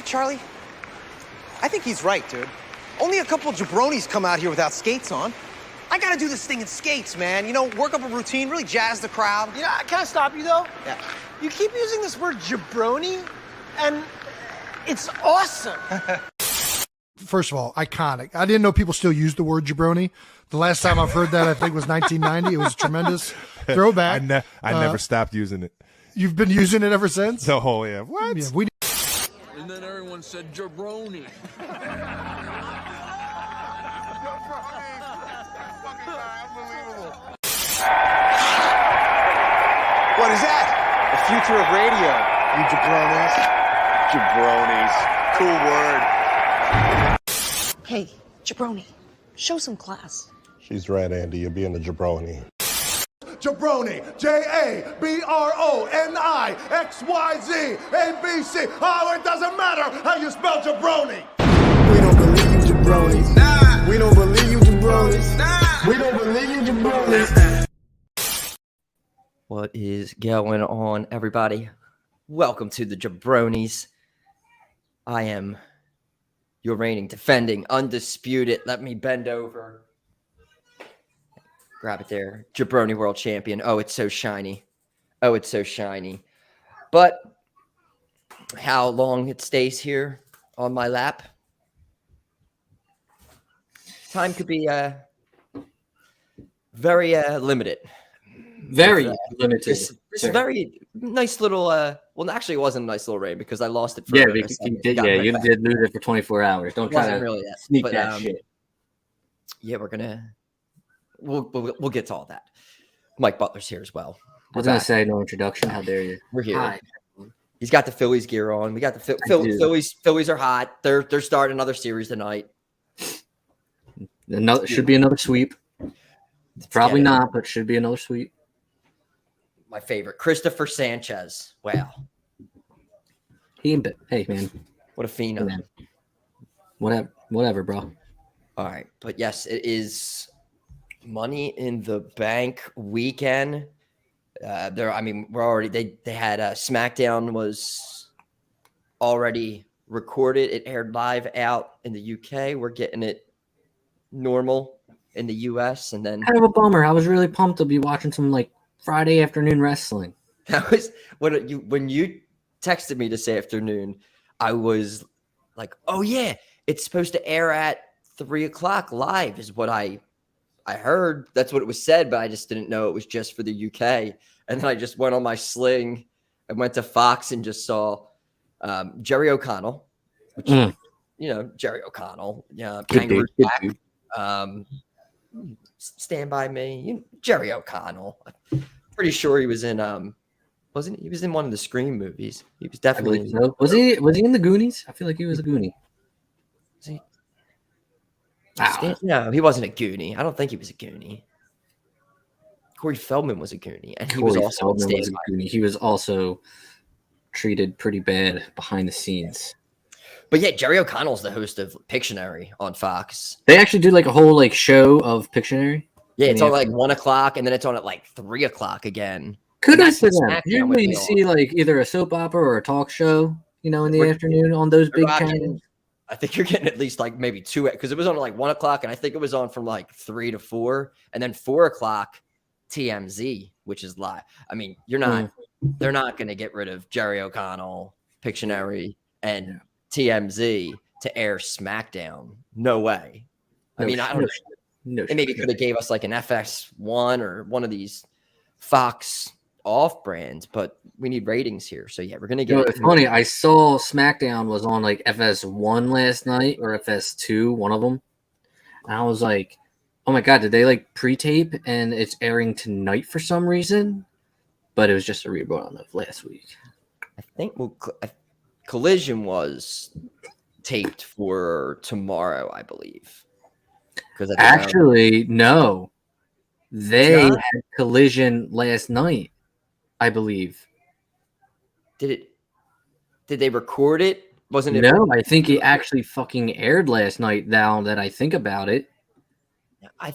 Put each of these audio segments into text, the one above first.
what, Charlie? I think he's right, dude. Only a couple of jabronis come out here without skates on. I gotta do this thing in skates, man. You know, work up a routine, really jazz the crowd. You know, can I stop you, though? Yeah. You keep using this word jabroni, and it's awesome. First of all, iconic. I didn't know people still use the word jabroni. The last time I've heard that, I think, was 1990. It was a tremendous throwback. I never stopped using it. You've been using it ever since? Oh, yeah. What? Yeah, And then everyone said jaBROni. What is that? The future of radio, you jabronis. jaBROnis. Cool word. Hey, jaBROni, show some class. She's right, Andy. You're being a jaBROni. jaBROni, JABRONI, XYZ, ABC. Oh, it doesn't matter how you spell jaBROni. We don't believe you jabronis. Nah. We don't believe you jabronis. Nah. We don't believe you jabronis. What is going on, everybody? Welcome to the jaBROnis. I am your reigning, defending, undisputed. Let me bend over. Grab it there. jaBROni world champion. Oh, it's so shiny. Oh, it's so shiny. But how long it stays here on my lap? Time could be very limited. Very limited. This very nice little. Well, actually, it wasn't a nice little raid because I lost it. For you did lose it for 24 hours. Don't try to really sneak that shit. Yeah, we'll get to all that. Mike Butler's here as well. I was gonna say no introduction. How dare you? We're here. Hi. He's got the Phillies gear on. We got the Phillies. Phillies are hot. They're starting another series tonight. Should be another sweep. Probably not, but should be another sweep. My favorite, Christopher Sanchez. Wow. Hey man, what a phenom. Man. Whatever, bro. All right, but yes, it is Money in the Bank weekend. We're already. They had SmackDown was already recorded. It aired live out in the UK. We're getting it normal in the US, and then kind of a bummer. I was really pumped to be watching some Friday afternoon wrestling. That was when you texted me this afternoon. I was like, "Oh yeah, it's supposed to air at 3:00 live." Is what I heard. That's what it was said, but I just didn't know it was just for the UK. And then I just went on my sling and went to Fox and just saw Jerry O'Connell, which Jerry O'Connell, Kangaroo Jack, Stand By Me, Jerry O'Connell. Pretty sure he was in wasn't he was in one of the Scream movies. He was definitely so. Was he in the Goonies? I feel like he was a Goonie. Was he? No, he wasn't a Goonie. I don't think he was a Goonie. Corey Feldman was a Goonie, and he was also a Goonie. He was also treated pretty bad behind the scenes. But yeah, Jerry O'Connell's the host of Pictionary on Fox. They actually do a whole show of Pictionary. Yeah, it's on 1:00, and then it's on at 3:00 again. Kudos to them. Usually you see either a soap opera or a talk show, in the afternoon on those big channels. I think you're getting at least maybe 2, because it was on 1:00, and I think it was on from 3 to 4, and then 4:00 TMZ, which is live. I mean, they're not going to get rid of Jerry O'Connell, Pictionary, and TMZ to air SmackDown. No way. I don't know. They maybe could have gave us an FS1 or one of these Fox off brands, but we need ratings here. So yeah, we're gonna get. It's funny. I saw SmackDown was on FS1 last night or FS2, one of them, and I was like, "Oh my god, did they pre-tape and it's airing tonight for some reason?" But it was just a rerun of last week. I think Collision was taped for tomorrow, I believe. Actually, no, they had Collision last night, I believe. Did they record it? Wasn't it? No, I think it actually fucking aired last night. Now that I think about it, I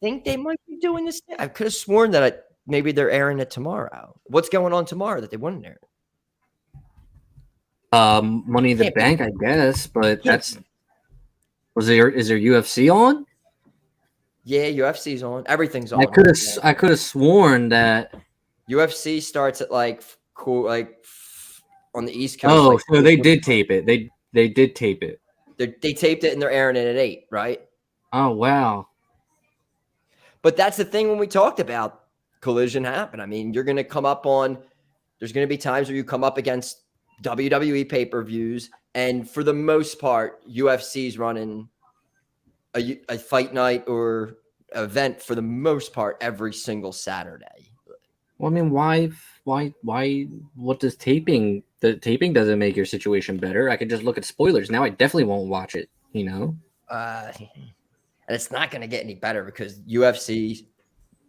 think they might be doing this. I could have sworn that maybe they're airing it tomorrow. What's going on tomorrow that they wouldn't air? Money in the Bank, I guess, but is there UFC on? Yeah, UFC's on. Everything's on. I could have sworn that UFC starts at like on the East Coast. Oh, like, so they did tape it. They did tape it. They taped it and they're airing it at 8, right? Oh wow. But that's the thing when we talked about collision happen. I mean, you're going to come up on. There's going to be times where you come up against WWE pay-per-views, and for the most part, UFC's running a fight night or event for the most part every single Saturday. Well, I mean, why? What does taping? The taping doesn't make your situation better. I could just look at spoilers. Now I definitely won't watch it. And it's not going to get any better because UFC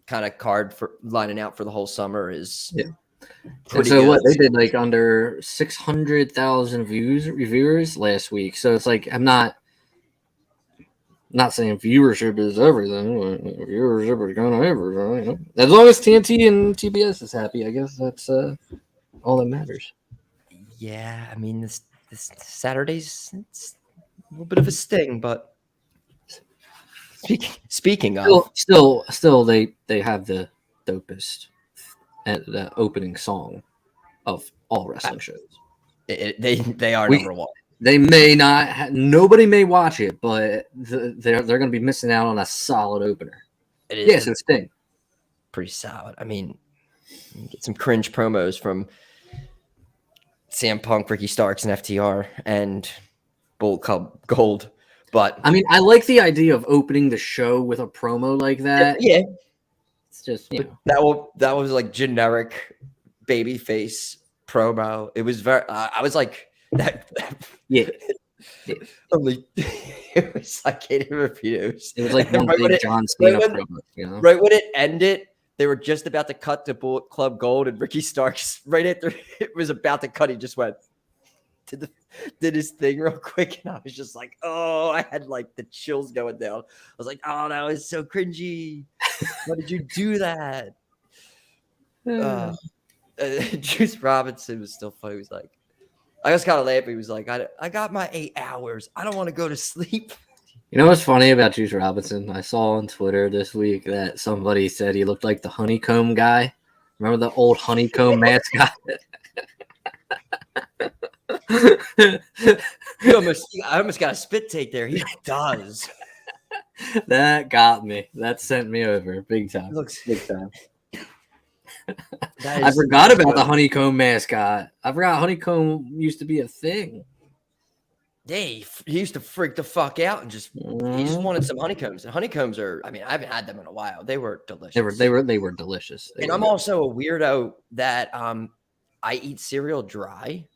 kind of card for lining out for the whole summer is. Yeah. And so what they did like under 600,000 viewers last week. So it's like I'm not saying viewership is everything. Viewership is kind of everything. You know? As long as TNT and TBS is happy, I guess that's all that matters. Yeah, I mean this Saturday's it's a little bit of a sting, but speaking of, still they have the dopest. At the opening song of all wrestling shows. They are number one. They may not, nobody may watch it, but they're going to be missing out on a solid opener. It is. Yes, it's Sting. Pretty solid. I mean, you get some cringe promos from CM Punk, Ricky Starks, and FTR, and Bullet Club Gold. But I mean, I like the idea of opening the show with a promo like that. Yeah. Just that was like generic baby face promo. It was very I was like that yeah. Only it was I can't even repeat it. It was like one big John Cena promo, you know? Right when it ended, they were just about to cut to Bullet Club Gold, and Ricky Starks right after it was about to cut, he just went did his thing real quick, and I was just like, oh, I had like the chills going down. I was like, oh, that was so cringy. Why did you do that? Juice Robinson was still funny. He was like, I was kind of laughing. He was like, I got my 8 hours. I don't want to go to sleep. You know what's funny about Juice Robinson? I saw on Twitter this week that somebody said he looked like the honeycomb guy. Remember the old honeycomb mascot? I almost got a spit take there. He does. That got me. That sent me over big time. Big time. I forgot about the honeycomb mascot. I forgot honeycomb used to be a thing. He used to freak the fuck out and he just wanted some honeycombs. And honeycombs are, I mean, I haven't had them in a while. They were delicious. They were delicious. And I'm also a weirdo that I eat cereal dry.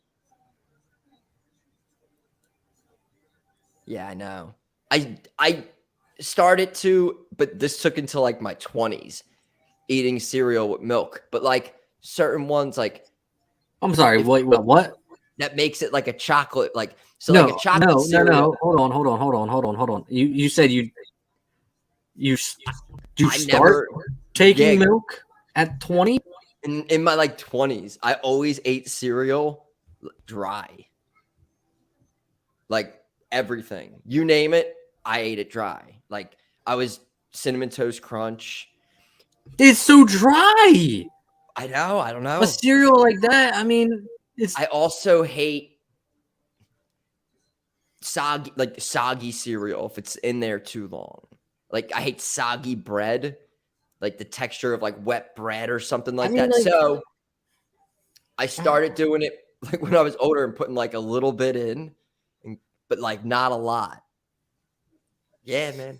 Yeah, I know. I started to, but this took until like my 20s eating cereal with milk. But like certain ones, like I'm sorry, what? That makes it like a chocolate, like so like a chocolate cereal. No. Hold on. You said you start taking milk at 20? In my like 20s, I always ate cereal dry. Like everything. You name it, I ate it dry. Like I was Cinnamon Toast Crunch. It's so dry. I know. I don't know. A cereal like that, I mean, I also hate soggy cereal if it's in there too long. Like I hate soggy bread, like the texture of like wet bread or something like that. Like, so I started doing it like when I was older and putting like a little bit in, but like not a lot. Yeah, man.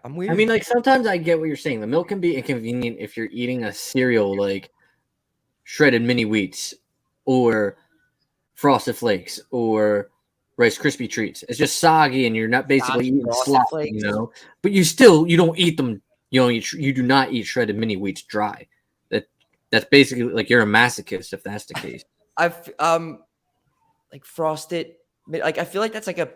I'm weird. I mean, like sometimes I get what you're saying. The milk can be inconvenient if you're eating a cereal like shredded mini wheats or Frosted Flakes or Rice Krispie treats. It's just soggy and you're not basically eating slop, you know. But you don't eat them. You do not eat shredded mini wheats dry. That's basically like you're a masochist if that's the case. I've like frosted, like I feel like that's like a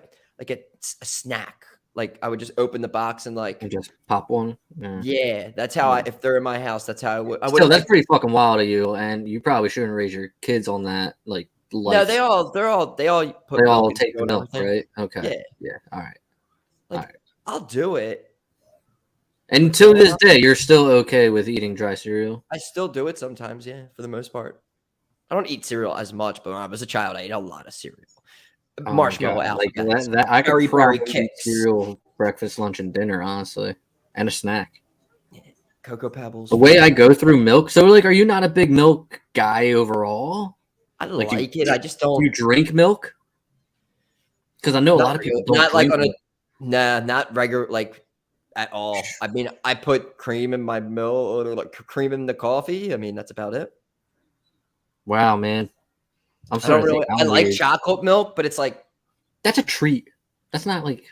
snack. Like I would just open the box and just pop one. Yeah, that's how if they're in my house, that's how I would. Still, that's pretty fucking wild of you, and you probably shouldn't raise your kids on that. Like life. No, they all put They all milk into take it the and milk, everything. right? Okay. Yeah. Yeah. All right. Like, all right. I'll do it. And to this day, you're still okay with eating dry cereal? I still do it sometimes, yeah, for the most part. I don't eat cereal as much, but when I was a child, I ate a lot of cereal. Oh my Marshmallow God. Like alphabets. that I could Berry probably eat Kicks. cereal, breakfast, lunch, and dinner, honestly, and a snack. Cocoa Pebbles. The way I go through milk. So, like, are you not a big milk guy overall? I like it. I just don't. Do you drink milk? Because I know a Not lot of people really- don't not like drink on a. milk. Nah, not regular like at all. I mean, I put cream in my milk or like cream in the coffee. I mean, that's about it. Wow, man. I'm I don't starting to really. think I I'm like weird. chocolate milk, but it's like That's a treat. That's not like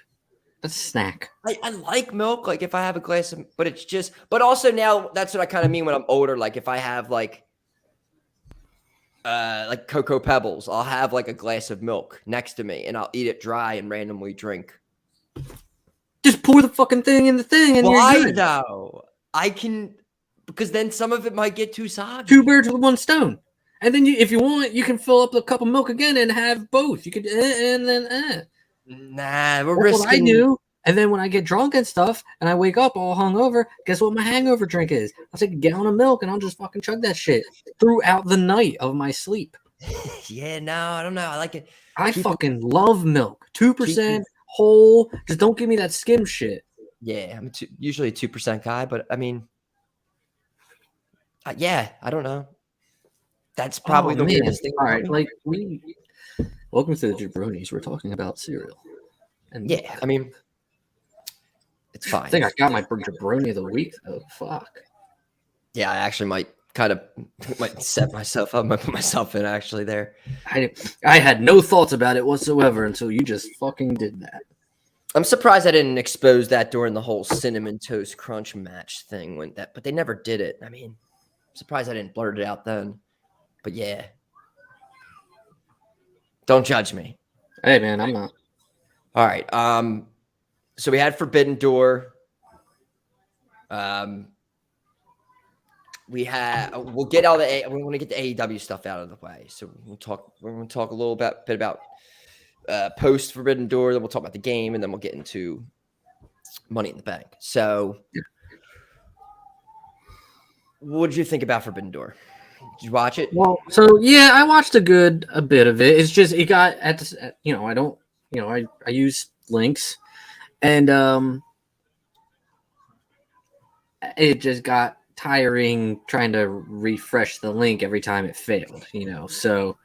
that's a snack. I like milk. Like if I have a glass of, but it's just. But also now that's what I kind of mean when I'm older. Like if I have like Cocoa Pebbles, I'll have like a glass of milk next to me, and I'll eat it dry and randomly drink. Just pour the fucking thing in the thing, and Why you're good. though? I can because then some of it might get too soggy. 2 birds with 1 stone. And then if you want, you can fill up the cup of milk again and have both. You could and then. Nah, we're That's what I risking. do. And then when I get drunk and stuff, and I wake up all hungover, guess what my hangover drink is? I'll take a gallon of milk and I'll just fucking chug that shit throughout the night of my sleep. Yeah, no, I don't know. I like it. I fucking love milk. 2% whole. Just don't give me that skim shit. Yeah, I'm usually a 2% guy, but I mean, yeah, I don't know. That's probably the weirdest thing. All right, like welcome to the jaBROnis. We're talking about cereal. And yeah, I mean, it's fine. I think I got my jaBROni of the week though. Fuck. Yeah, I actually might set myself up, might put myself in actually there. I had no thoughts about it whatsoever until you just fucking did that. I'm surprised I didn't expose that during the whole cinnamon toast crunch match thing but they never did it. I mean, I'm surprised I didn't blurt it out then. But yeah. Don't judge me. Hey man, I'm not. All right. So we had Forbidden Door. We want to get the AEW stuff out of the way. So we're going to talk a little bit about post Forbidden Door, then we'll talk about the game, and then we'll get into Money in the Bank. So what did you think about Forbidden Door? Did you watch it? Well, so yeah, I watched a bit of it. It's just it got at the, I use links, and it just got tiring trying to refresh the link every time it failed. So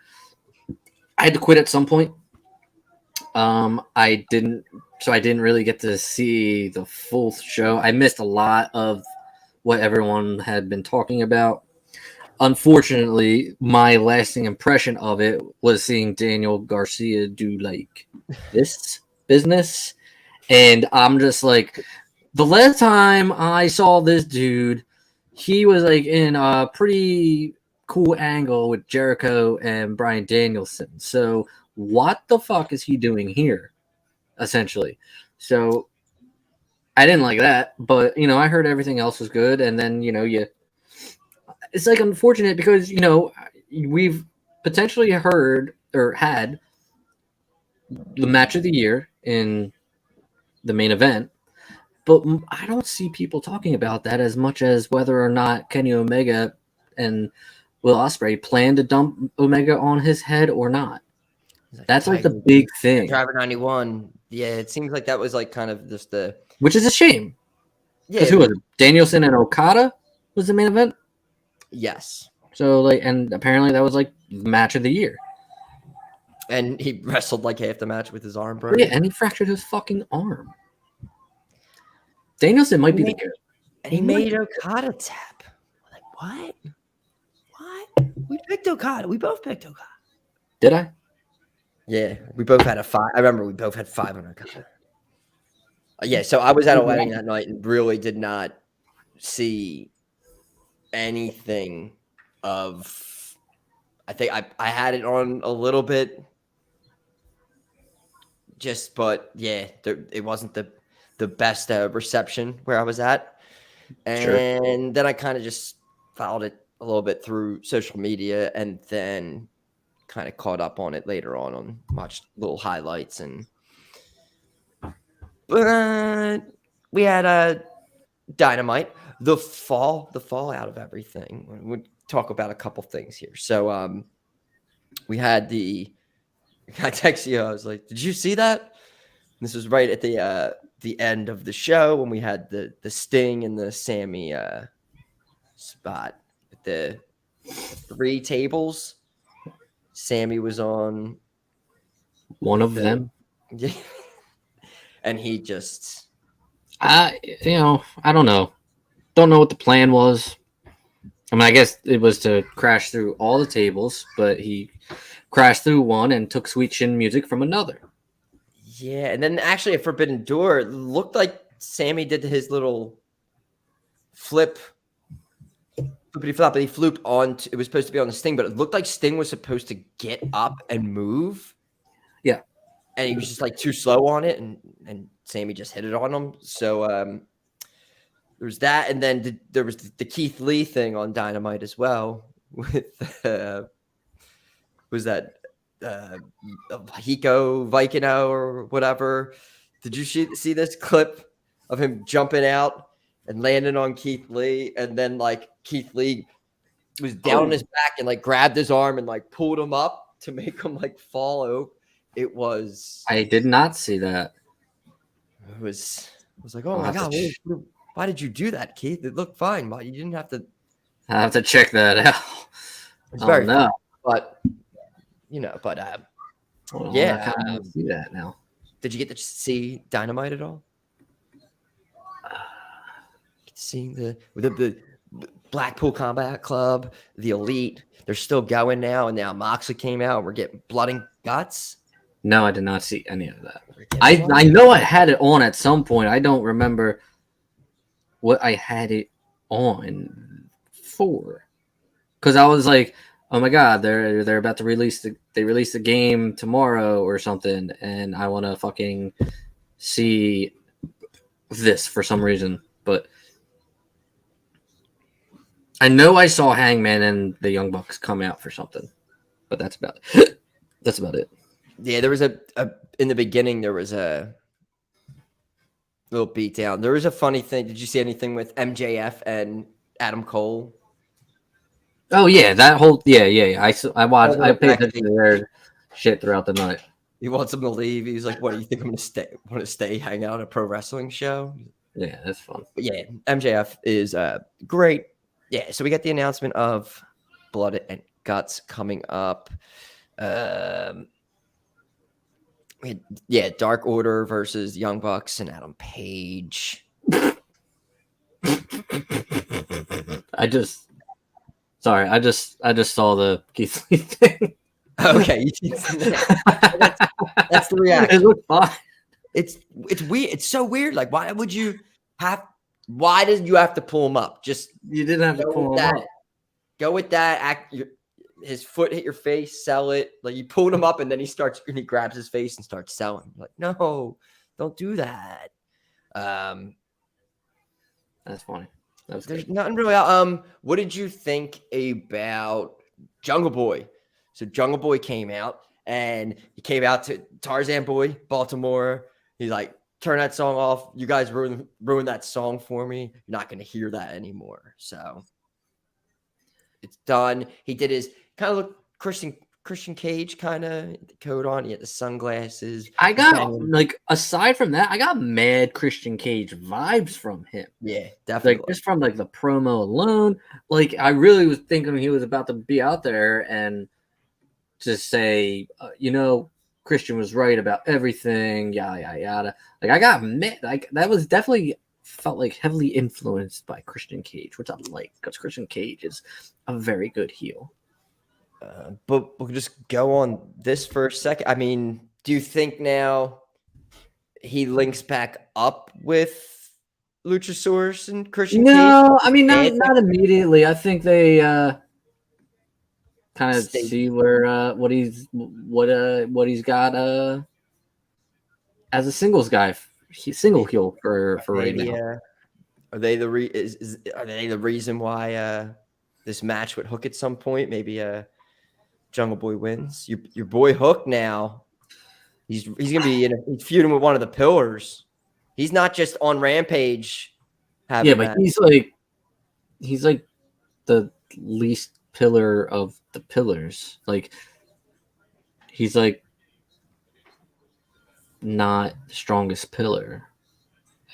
I had to quit at some point. I didn't really get to see the full show. I missed a lot of what everyone had been talking about. Unfortunately, my lasting impression of it was seeing Daniel Garcia do like this business. And I'm just like, the last time I saw this dude, he was like in a pretty cool angle with Jericho and Bryan Danielson. So what the fuck is he doing here? Essentially. So I didn't like that, but I heard everything else was good. And then, it's like unfortunate because, we've potentially heard or had the match of the year in the main event, but I don't see people talking about that as much as whether or not Kenny Omega and Will Ospreay plan to dump Omega on his head or not. That's like the big thing. Driver 91. Yeah, it seems like that was like kind of just the... Which is a shame. Yeah. Because who was it? Danielson and Okada was the main event? Yes. So, and apparently that was like match of the year. And he wrestled like half the match with his arm broken. Yeah, and he fractured his fucking arm. Danielson might be the good. And he made Okada tap. Like, what? We picked Okada. We both picked Okada. Did I? Yeah, we both had a 5. I remember we both had 5 on Okada. Yeah, so I was at a wedding that night and really did not see anything of... I think I had it on a little bit. But yeah, it wasn't the best reception where I was at. And then I kind of just followed it a little bit through social media. And then kind of caught up on it later on watched little highlights but we had Dynamite, the fallout of everything. We'll talk about a couple things here. So we had I texted you, I was like, did you see that? This was right at the end of the show when we had the Sting and the Sammy spot with the 3 tables. Sammy was on one of them. Yeah. And he just I don't know. Don't know what the plan was. I mean, I guess it was to crash through all the tables, but he crashed through one and took Sweet Chin music from another. Yeah, and then actually at Forbidden Door, it looked like Sammy did his little flippity flop, but he flooped on. It was supposed to be on the Sting, but it looked like Sting was supposed to get up and move. Yeah. And he was just like too slow on it, and Sammy just hit it on him. So there was that, and then there was the Keith Lee thing on Dynamite as well. With was that Hiko Vikino or whatever? Did you see this clip of him jumping out and landing on Keith Lee, and then like Keith Lee was down on his back and like grabbed his arm and like pulled him up to make him like fall over? It was. I did not see that. It was like, oh my God, why did you do that, Keith? It looked fine. Why you didn't have to? I have to check that out. It's very no. fun, but yeah, I kind of see that now. Did you get to see Dynamite at all? Seeing the Blackpool Combat Club, the Elite, they're still going now, and now Moxley came out. We're getting blood and guts. No, I did not see any of that. I know I had it on at some point. I don't remember what I had it on for, because I was like, oh my God, they're about to release the game tomorrow or something, and I want to fucking see this for some reason. But I know I saw Hangman and the Young Bucks come out for something, but that's about it. That's about it. Yeah, there was in the beginning, there was a little beatdown. There was a funny thing. Did you see anything with MJF and Adam Cole? Oh yeah, that whole yeah. I watched. I paid attention to their shit throughout the night. He wants him to leave. He's like, "What do you think? I'm going to stay? Want to stay, hang out at a pro wrestling show?" Yeah, that's fun. But yeah, MJF is great. Yeah, so we got the announcement of Blood and Guts coming up. Dark Order versus Young Bucks and Adam Page. I just saw the Keith Lee thing. Okay, that's the reaction. It looked fine. It's weird. It's so weird. Like, why did you have to pull him up? Just you didn't have to pull him up. Go with that. His foot hit your face. Sell it. Like you pulled him up, and then he grabs his face and starts selling. You're like, no, don't do that. That's funny. There's nothing really. What did you think about Jungle Boy? So Jungle Boy came out, and he came out to Tarzan Boy, Baltimore. He's like, turn that song off. You guys ruined that song for me. You're not going to hear that anymore. So it's done. He did his kind of look Christian Cage kind of coat on. He had the sunglasses. I got aside from that, I got mad Christian Cage vibes from him. Yeah, definitely. Like just from like the promo alone. Like I really was thinking he was about to be out there and just say, Christian was right about everything. Yada yada yada. Like I got mad. Like that was definitely felt like heavily influenced by Christian Cage, which I like because Christian Cage is a very good heel. But we'll just go on this for a second. I mean, do you think now he links back up with Luchasaurus and Christian Cage? No, I mean not immediately. I think they kind of see where what he's got as a singles guy. He's single heel for right now. Are they the reason why this match would hook at some point? Maybe Jungle Boy wins. Your boy Hook now. He's gonna be he's feuding with one of the pillars. He's not just on Rampage. Yeah, but he's like the least pillar of the pillars. Like he's like not the strongest pillar,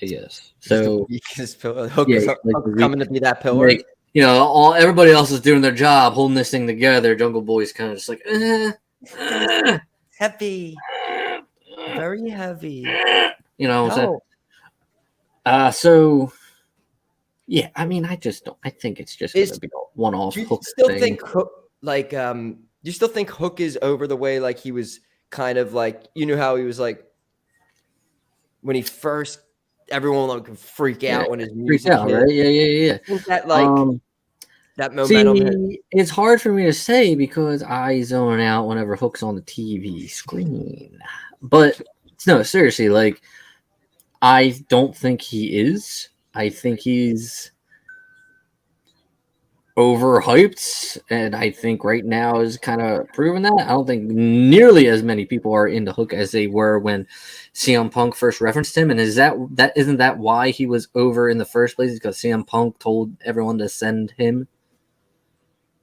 I guess. So Hook is coming to be that pillar. Like, you know, everybody else is doing their job, holding this thing together. Jungle Boy's kind of just like heavy, very heavy. You know, so yeah. I mean, I think it's just gonna be a one-off. You still think Hook, like, you still think Hook is over the way? Like he was kind of like, you know how he was like when he first, everyone would freak out when his music freaked out, right? Yeah. That like that momentum. See, it's hard for me to say because I zone out whenever Hook's on the TV screen. But no, seriously, like I don't think he is. I think he's overhyped, and I think right now is kind of proving that. I don't think nearly as many people are into Hook as they were when CM Punk first referenced him. And isn't that why he was over in the first place? Because CM Punk told everyone to send him.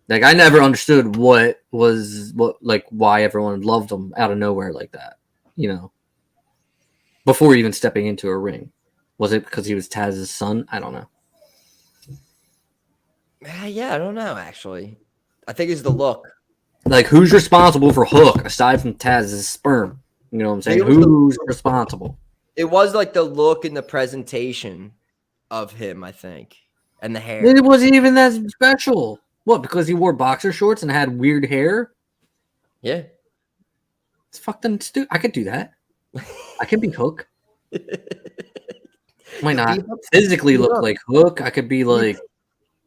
Like I never understood why everyone loved him out of nowhere like that. You know, before even stepping into a ring. Was it because he was Taz's son? I don't know. Yeah, I don't know, actually. I think it's the look. Like, who's responsible for Hook aside from Taz's sperm? You know what I'm saying? Who's responsible? It was like the look and the presentation of him, I think. And the hair. It wasn't even that special. What, because he wore boxer shorts and had weird hair? Yeah. It's fucking stupid. I could do that. I can be Hook. Might not physically look like Hook. I could be like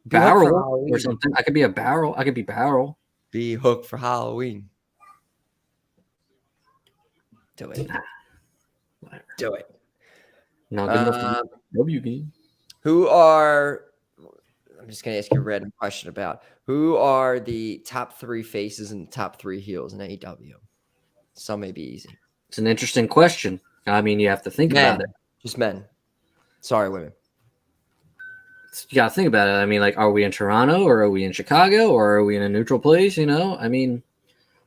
Barrel or something. I could be a Barrel. I could be Barrel. Be Hook for Halloween. Do it. Whatever. Do it. Not good enough to W game. I'm just going to ask you a random question about who are the top 3 faces and top 3 heels in AEW? Some may be easy. It's an interesting question. I mean, you have to think about it. Just men. Sorry, women. You got to think about it. I mean, like, are we in Toronto or are we in Chicago or are we in a neutral place? You know, I mean,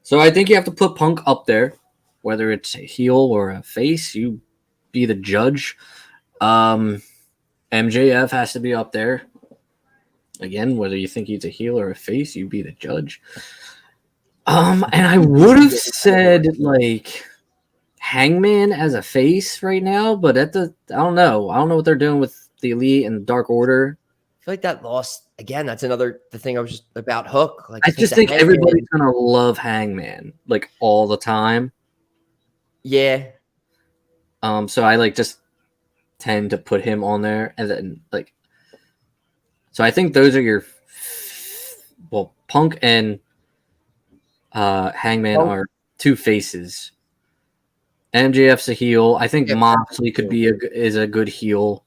so I think you have to put Punk up there, whether it's a heel or a face. You be the judge. MJF has to be up there. Again, whether you think he's a heel or a face, you be the judge. And I would have said like Hangman as a face right now, but I don't know. I don't know what they're doing with the Elite and Dark Order. I feel like that lost again. That's the thing I was just about Hook. Like I just think everybody's gonna love Hangman like all the time. Yeah. So I like just tend to put him on there, and then like. So I think those are your Punk and Hangman are 2 faces. MJF's a heel. I think Moxley could be is a good heel.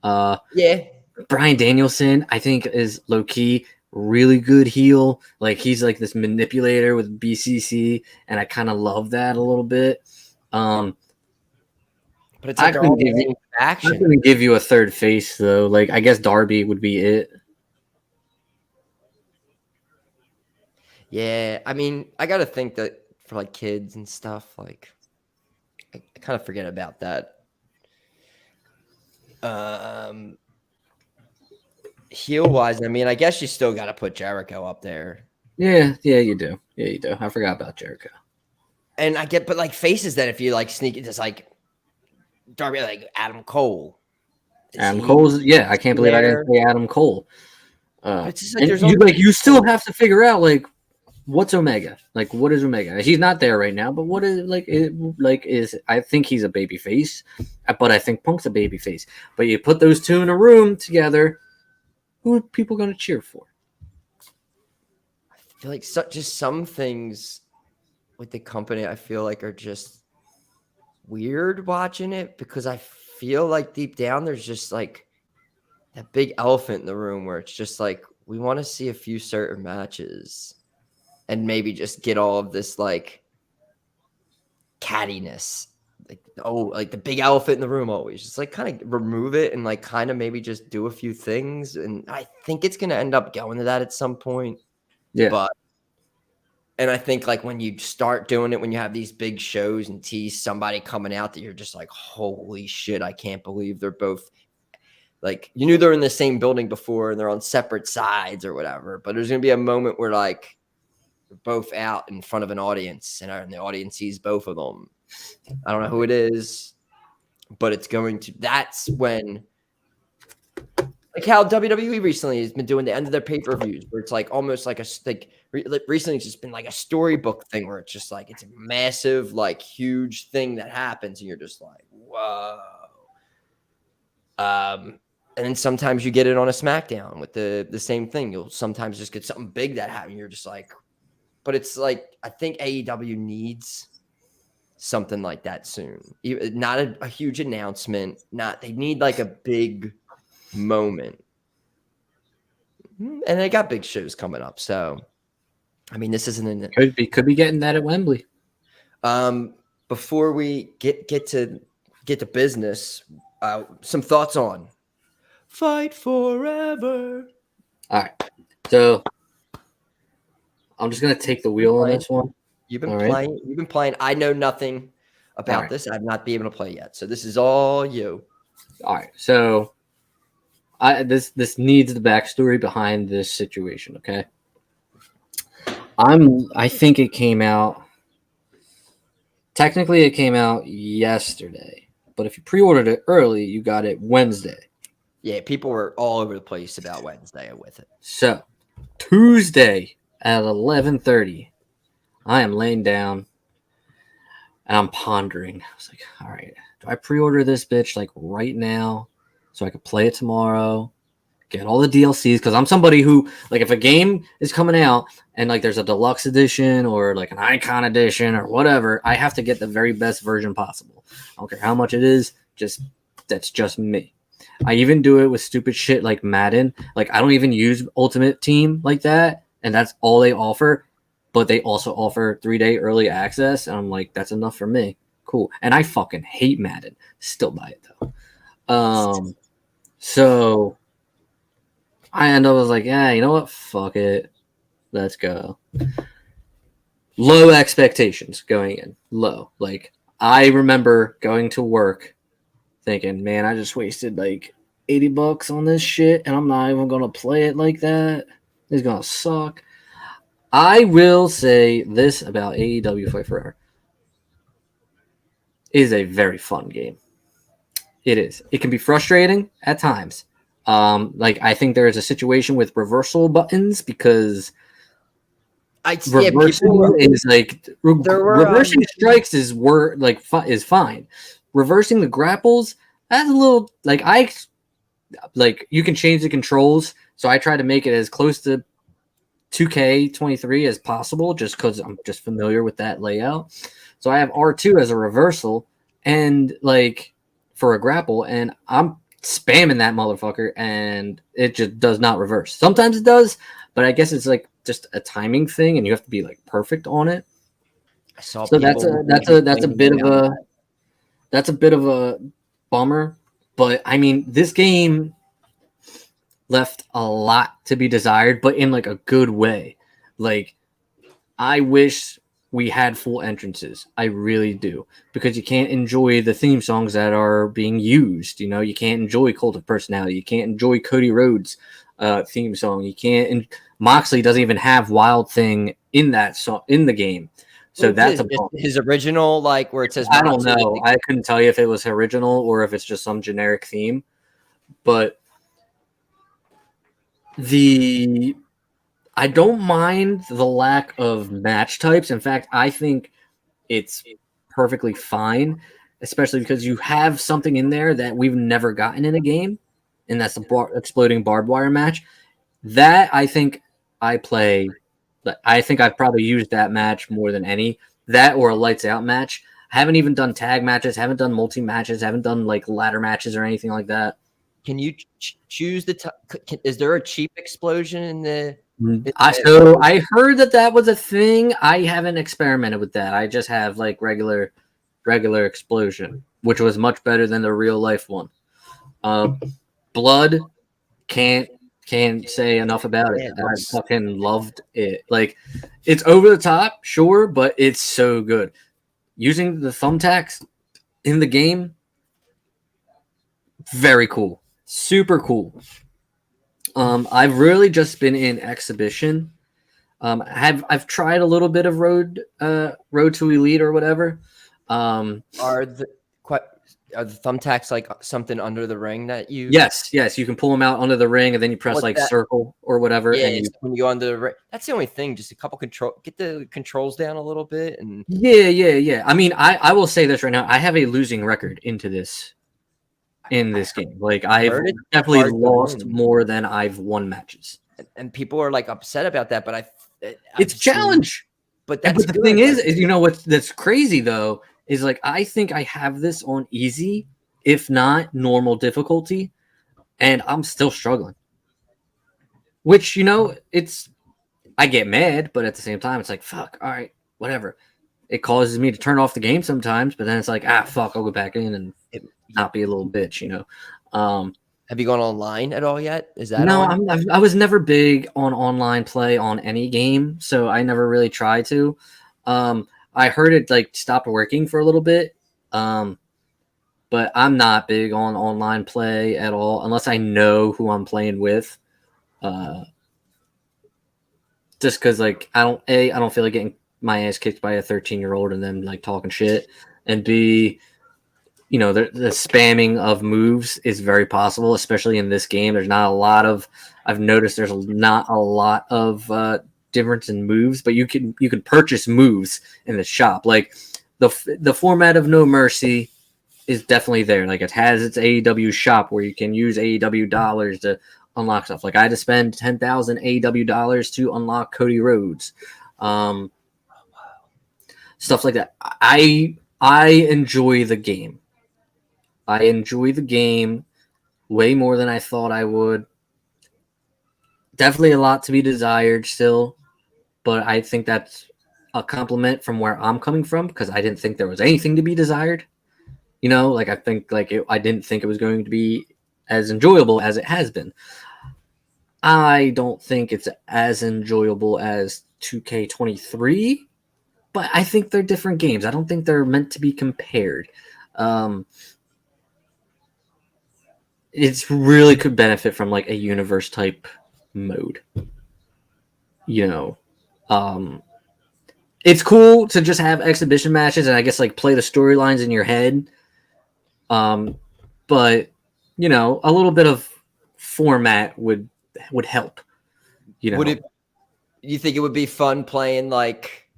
Yeah. Bryan Danielson, I think, is low key really good heel. Like he's like this manipulator with BCC, and I kind of love that a little bit. But it's like I couldn't give you a third face though. Like I guess Darby would be it. Yeah, I mean, I gotta think that for like kids and stuff, like I kind of forget about that. Heel wise, I mean, I guess you still got to put Jericho up there. Yeah, you do. Yeah, you do. I forgot about Jericho. And I get, but like faces that if you like sneak it, just like Darby, like Adam Cole. Adam Cole's, I can't believe I didn't say Adam Cole. It's just like you still have to figure out like what's Omega? Like what is Omega? He's not there right now, but what is is I think he's a baby face, but I think Punk's a baby face. But you put those two in a room together, who are people going to cheer for? I feel like just some things with the company I feel like are just weird watching it because I feel like deep down there's just like that big elephant in the room where it's just like we want to see a few certain matches and maybe just get all of this like cattiness, like the big elephant in the room always. Just like kind of remove it and like kind of maybe just do a few things. And I think it's gonna end up going to that at some point. Yeah. And I think like when you start doing it, when you have these big shows and tease somebody coming out that you're just like, holy shit, I can't believe they're both like, you knew they're in the same building before and they're on separate sides or whatever. But there's going to be a moment where like they're both out in front of an audience and the audience sees both of them. I don't know who it is, but that's when, like how WWE recently has been doing the end of their pay-per-views, where it's like almost like recently it's just been like a storybook thing where it's just like it's a massive, like huge thing that happens, and you're just like, whoa. And then sometimes you get it on a SmackDown with the same thing. You'll sometimes just get something big that happens. You're just like, but it's like I think AEW needs something like that soon. Not a huge announcement. They need like a big moment, and they got big shows coming up. So, I mean, this isn't could be getting that at Wembley. Before we get to business, some thoughts on Fight Forever. All right, so I'm just gonna take the wheel on this one. You've been playing. You've been playing. I know nothing about this. I've not been able to play yet, so this is all you. All right, so. This needs the backstory behind this situation, okay? I think it came out. Technically, it came out yesterday, but if you pre-ordered it early, you got it Wednesday. Yeah, people were all over the place about Wednesday with it. So Tuesday at 11:30, I am laying down and I'm pondering. I was like, all right, do I pre-order this bitch like right now? So I could play it tomorrow, get all the DLCs, because I'm somebody who, like, if a game is coming out and, like, there's a deluxe edition or, like, an icon edition or whatever, I have to get the very best version possible. I don't care how much it is, that's just me. I even do it with stupid shit like Madden. Like, I don't even use Ultimate Team like that, and that's all they offer, but they also offer 3-day early access, and I'm like, that's enough for me. Cool. And I fucking hate Madden. Still buy it, though. So I was like, yeah, you know what? Fuck it. Let's go. Low expectations going in. Low. Like, I remember going to work thinking, man, I just wasted like $80 on this shit and I'm not even going to play it like that. It's going to suck. I will say this about AEW Fight Forever. It is a very fun game. It is. It can be frustrating at times. Like I think there is a situation with reversal buttons because reversing is like reversing strikes is fine. Reversing the grapples, that's a little like you can change the controls. So I try to make it as close to 2K23 as possible, just because I'm just familiar with that layout. So I have R2 as a reversal and like for a grapple, and I'm spamming that motherfucker and it just does not reverse. Sometimes it does, but I guess it's like just a timing thing and you have to be like perfect on it. So that's a bit of a bummer, but I mean this game left a lot to be desired, but in like a good way. Like I wish we had full entrances. I really do. Because you can't enjoy the theme songs that are being used. You know, you can't enjoy Cult of Personality. You can't enjoy Cody Rhodes' theme song. You can't. Moxley doesn't even have Wild Thing in that song in the game. So that's his original, like where it says. I don't know. I couldn't tell you if it was original or if it's just some generic theme. But I don't mind the lack of match types. In fact, I think it's perfectly fine, especially because you have something in there that we've never gotten in a game, and that's the exploding barbed wire match. That I think I play. I think I've probably used that match more than any. That or a lights out match. I haven't even done tag matches. Haven't done multi matches. Haven't done like ladder matches or anything like that. Can you choose the? Is there a cheap explosion in the I heard that was a thing. I haven't experimented with that. I just have like regular explosion, which was much better than the real life one. Blood can't say enough about it. I fucking loved it. Like, it's over the top, sure, but it's so good. Using the thumbtacks in the game, very cool, super cool. I've really just been in exhibition. I've tried a little bit of road to elite or whatever. Are the thumbtacks like something under the ring that you? Yes, you can pull them out under the ring, and then you press circle or whatever. Yeah, and when you go under the ring. That's the only thing. Just a couple get the controls down a little bit, and yeah. I mean, I will say this right now. I have a losing record in this game. Like, I've definitely lost more than I've won matches, and people are like upset about that. But it's a challenge. But the thing is, you know that's crazy though. Is like, I think I have this on easy, if not normal difficulty, and I'm still struggling. Which, I get mad, but at the same time, it's like, fuck, all right, whatever. It causes me to turn off the game sometimes, but then it's like, fuck, I'll go back in and not be a little bitch, Have you gone online at all yet? Is that no? I was never big on online play on any game, so I never really tried to. I heard it like stopped working for a little bit, but I'm not big on online play at all unless I know who I'm playing with. Just because like I don't feel like getting my ass kicked by a 13-year-old and then like talking shit, and B, the spamming of moves is very possible, especially in this game. There's not a lot of I've noticed there's not a lot of difference in moves, but you can purchase moves in the shop. Like the format of No Mercy is definitely there. Like, it has its AEW shop where you can use AEW dollars to unlock stuff. Like, I had to spend 10,000 AEW dollars to unlock Cody Rhodes. Stuff like that. I enjoy the game. I enjoy the game way more than I thought I would. Definitely a lot to be desired still, but I think that's a compliment from where I'm coming from, because I didn't think there was anything to be desired. Like, I think I didn't think it was going to be as enjoyable as it has been. I don't think it's as enjoyable as 2K23, but I think they're different games. I don't think they're meant to be compared. It's really could benefit from like a universe type mode. It's cool to just have exhibition matches and I guess like play the storylines in your head. But a little bit of format would help. You think it would be fun playing like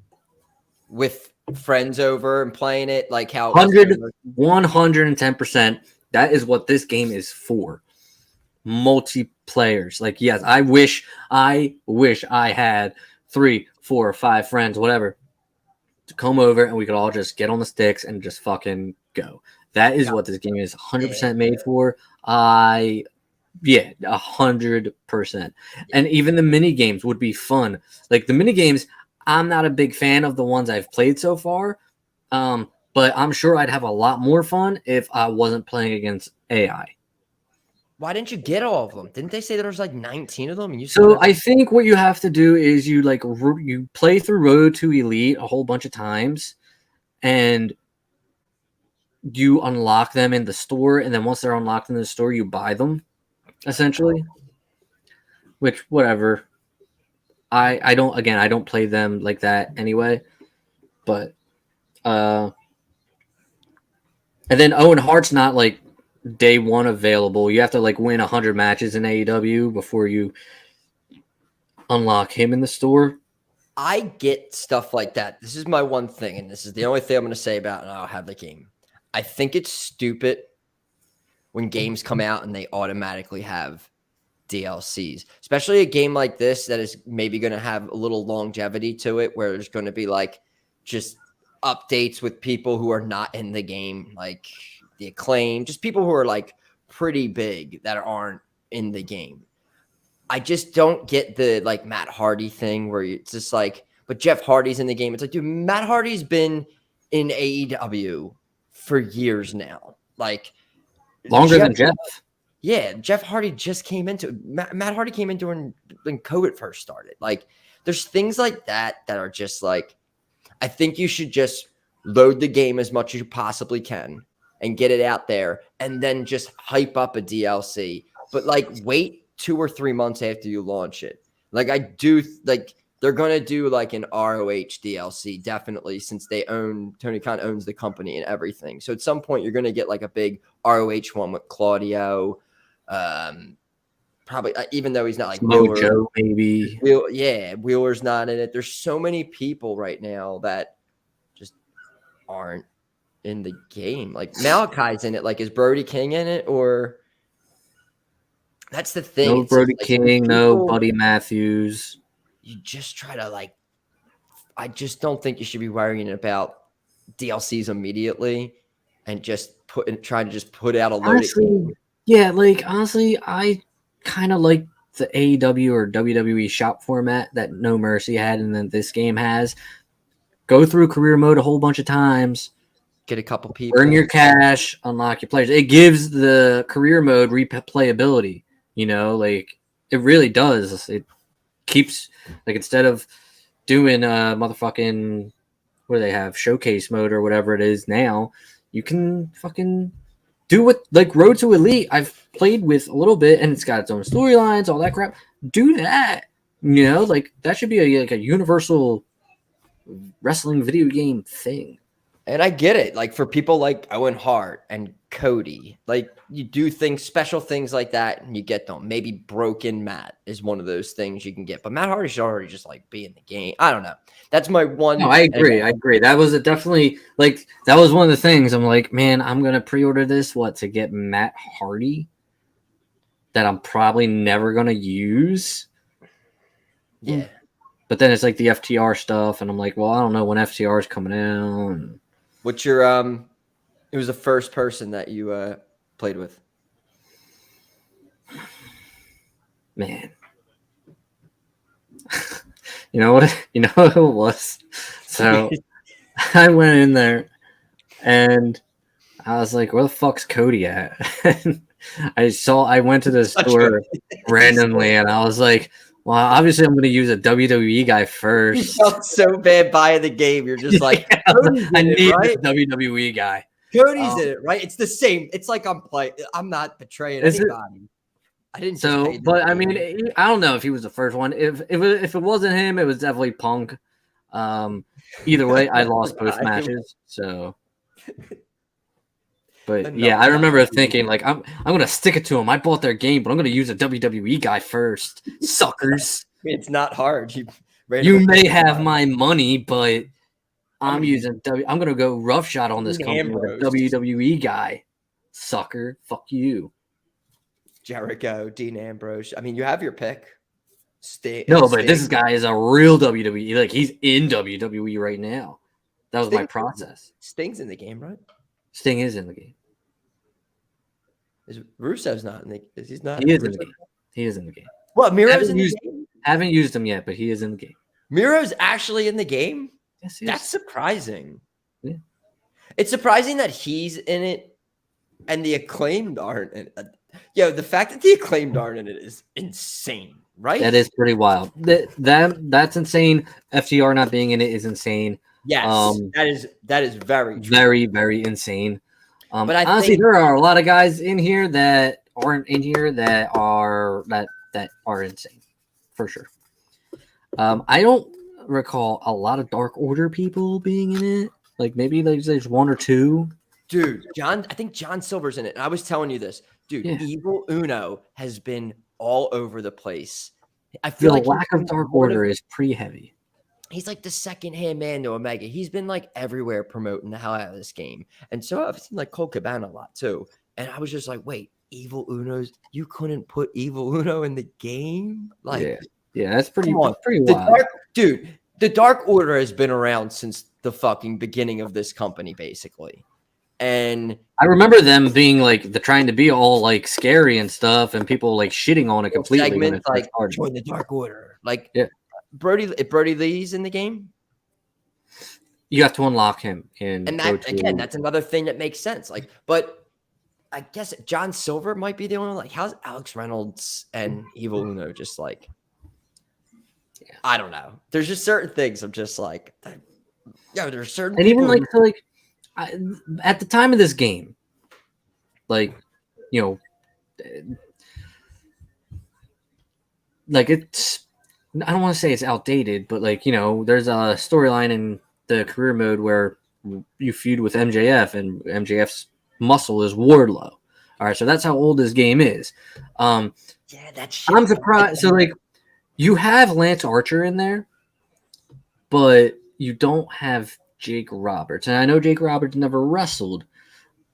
with friends over and playing it like how 110%? That is what this game is for. Multiplayers. Like, yes, I wish I had 3, 4, 5 friends, whatever, to come over and we could all just get on the sticks and just fucking go. That is what this game is 100% made for. 100%. And even the mini games would be fun. Like, the mini games, I'm not a big fan of the ones I've played so far. But I'm sure I'd have a lot more fun if I wasn't playing against AI. Why didn't you get all of them? Didn't they say there was like 19 of them? I think what you have to do is you play through Road to Elite a whole bunch of times, and you unlock them in the store, and then once they're unlocked in the store, you buy them, essentially. Which, whatever. I don't play them like that anyway. But and then Owen Hart's not like day one available. You have to like win 100 matches in AEW before you unlock him in the store. I get stuff like that. This is my one thing, and this is the only thing I'm going to say about it, and I'll have the game. I think it's stupid when games come out and they automatically have DLCs, especially a game like this that is maybe going to have a little longevity to it, where there's going to be like just updates with people who are not in the game, like the Acclaim, just people who are like pretty big that aren't in the game. I just don't get the like Matt Hardy thing where it's just like, but Jeff Hardy's in the game. It's like, dude, Matt Hardy's been in AEW for years now. Like longer than Jeff. Yeah, Jeff Hardy just came into Matt Hardy came into when COVID first started. Like, there's things like that are just like, I think you should just load the game as much as you possibly can and get it out there, and then just hype up a DLC. But like, wait 2 or 3 months after you launch it. Like, I do like they're gonna do like an ROH DLC definitely, since Tony Khan owns the company and everything. So at some point you're gonna get like a big ROH one with Claudio. Probably even though he's not like Mojo, maybe. Wheeler's not in it. There's so many people right now that just aren't in the game. Like Malachi's in it. Like, is Brody King in it? Or that's the thing. No Brody King, no Buddy Matthews. You just try to like, I just don't think you should be worrying about DLCs immediately and trying to just put out a loaded game. Yeah, like honestly, I kind of like the AEW or WWE shop format that No Mercy had and then this game has. Go through career mode a whole bunch of times. Get a couple people. Earn your cash, unlock your players. It gives the career mode replayability, like it really does. It keeps, like, instead of doing motherfucking, what do they have, showcase mode or whatever it is now, you can fucking do what, like, Road to Elite I've played with a little bit, and it's got its own storylines, all that crap. Do that, like that should be a universal wrestling video game thing. And I get it. Like, for people like Owen Hart and Cody, like, you do special things like that, and you get them. Maybe Broken Matt is one of those things you can get. But Matt Hardy should already just like be in the game. I don't know. That's my one. No, I agree. That was definitely like, that was one of the things. I'm like, man, I'm gonna pre-order this to get Matt Hardy that I'm probably never gonna use. Yeah. But then it's like the FTR stuff, and I'm like, well, I don't know when FTR is coming out. And what's your it was the first person that you played with? Man. You know what it was? So I went in there and I was like, where the fuck's Cody at? I went to the store randomly and I was like, well, obviously I'm going to use a WWE guy first. You felt so bad buying the game. You're just like, I need a WWE guy. Cody's in it, right? It's the same. It's like I'm not betraying anybody. I didn't. So, but I mean, I don't know if he was the first one. If it wasn't him, it was definitely Punk. Either way, I lost both matches. So, but yeah, I remember thinking like, I'm gonna stick it to him. I bought their game, but I'm gonna use a WWE guy first. Suckers. It's not hard. You may have my money, but I'm gonna go roughshod on this company with a WWE guy. Sucker. Fuck you. Jericho, Dean Ambrose. I mean, you have your pick. But this guy is a real WWE. Like, he's in WWE right now. That was my process. Sting's in the game, right? Sting is in the game. Rusev's not in the game. He's not. He is in the game. He is in the game. What, Miro's in the game? Haven't used him yet, but he is in the game. Miro's actually in the game? Yes, that's surprising. Yeah. It's surprising that he's in it and the Acclaimed aren't in it. The fact that the Acclaimed aren't in it is insane, right? That is pretty wild. That's insane. FTR not being in it is insane. Yes, that is very true. Very, very insane. But I honestly, think there are a lot of guys in here that aren't in here that are insane, for sure. I don't recall a lot of Dark Order people being in it. Like, maybe there's one or two. Dude, I think John Silver's in it. And I was telling you this. Dude, yeah. Evil Uno has been all over the place. I feel like lack of Dark Order is pretty heavy. He's like the second-hand man to Omega. He's been like everywhere promoting the hell out of this game. And so I've seen like Colt Cabana a lot too. And I was just like, wait, Evil Uno's, you couldn't put Evil Uno in the game? Like, yeah, that's pretty wild. Dude, the Dark Order has been around since the fucking beginning of this company, basically. And I remember them being like trying to be all like scary and stuff, and people like shitting on it completely. Segments like join the Dark Order. Like yeah, if Brody Lee's in the game, you have to unlock him and that again, that's another thing that makes sense. Like, but I guess John Silver might be the only one. Like, how's Alex Reynolds and Evil Uno just like? Yeah. I don't know. There's just certain things I'm just like, yeah, there's certain and even like so like at the time of this game, like like it's I don't want to say it's outdated, but like there's a storyline in the career mode where you feud with MJF, and MJF's muscle is Wardlow. All right, so that's how old this game is. Yeah, that's. I'm surprised. So like, you have Lance Archer in there, but you don't have Jake Roberts, and I know Jake Roberts never wrestled,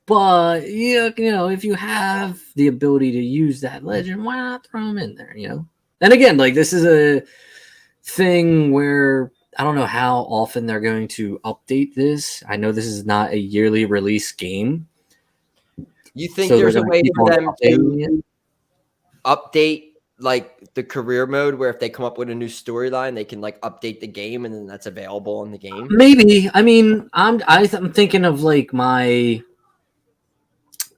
but if you have the ability to use that legend, why not throw him in there? And again, like this is a thing where I don't know how often they're going to update this. I know this is not a yearly release game. You think there's a way for them to update like the career mode where if they come up with a new storyline, they can like update the game and then that's available in the game? Maybe. I mean, I'm thinking of like my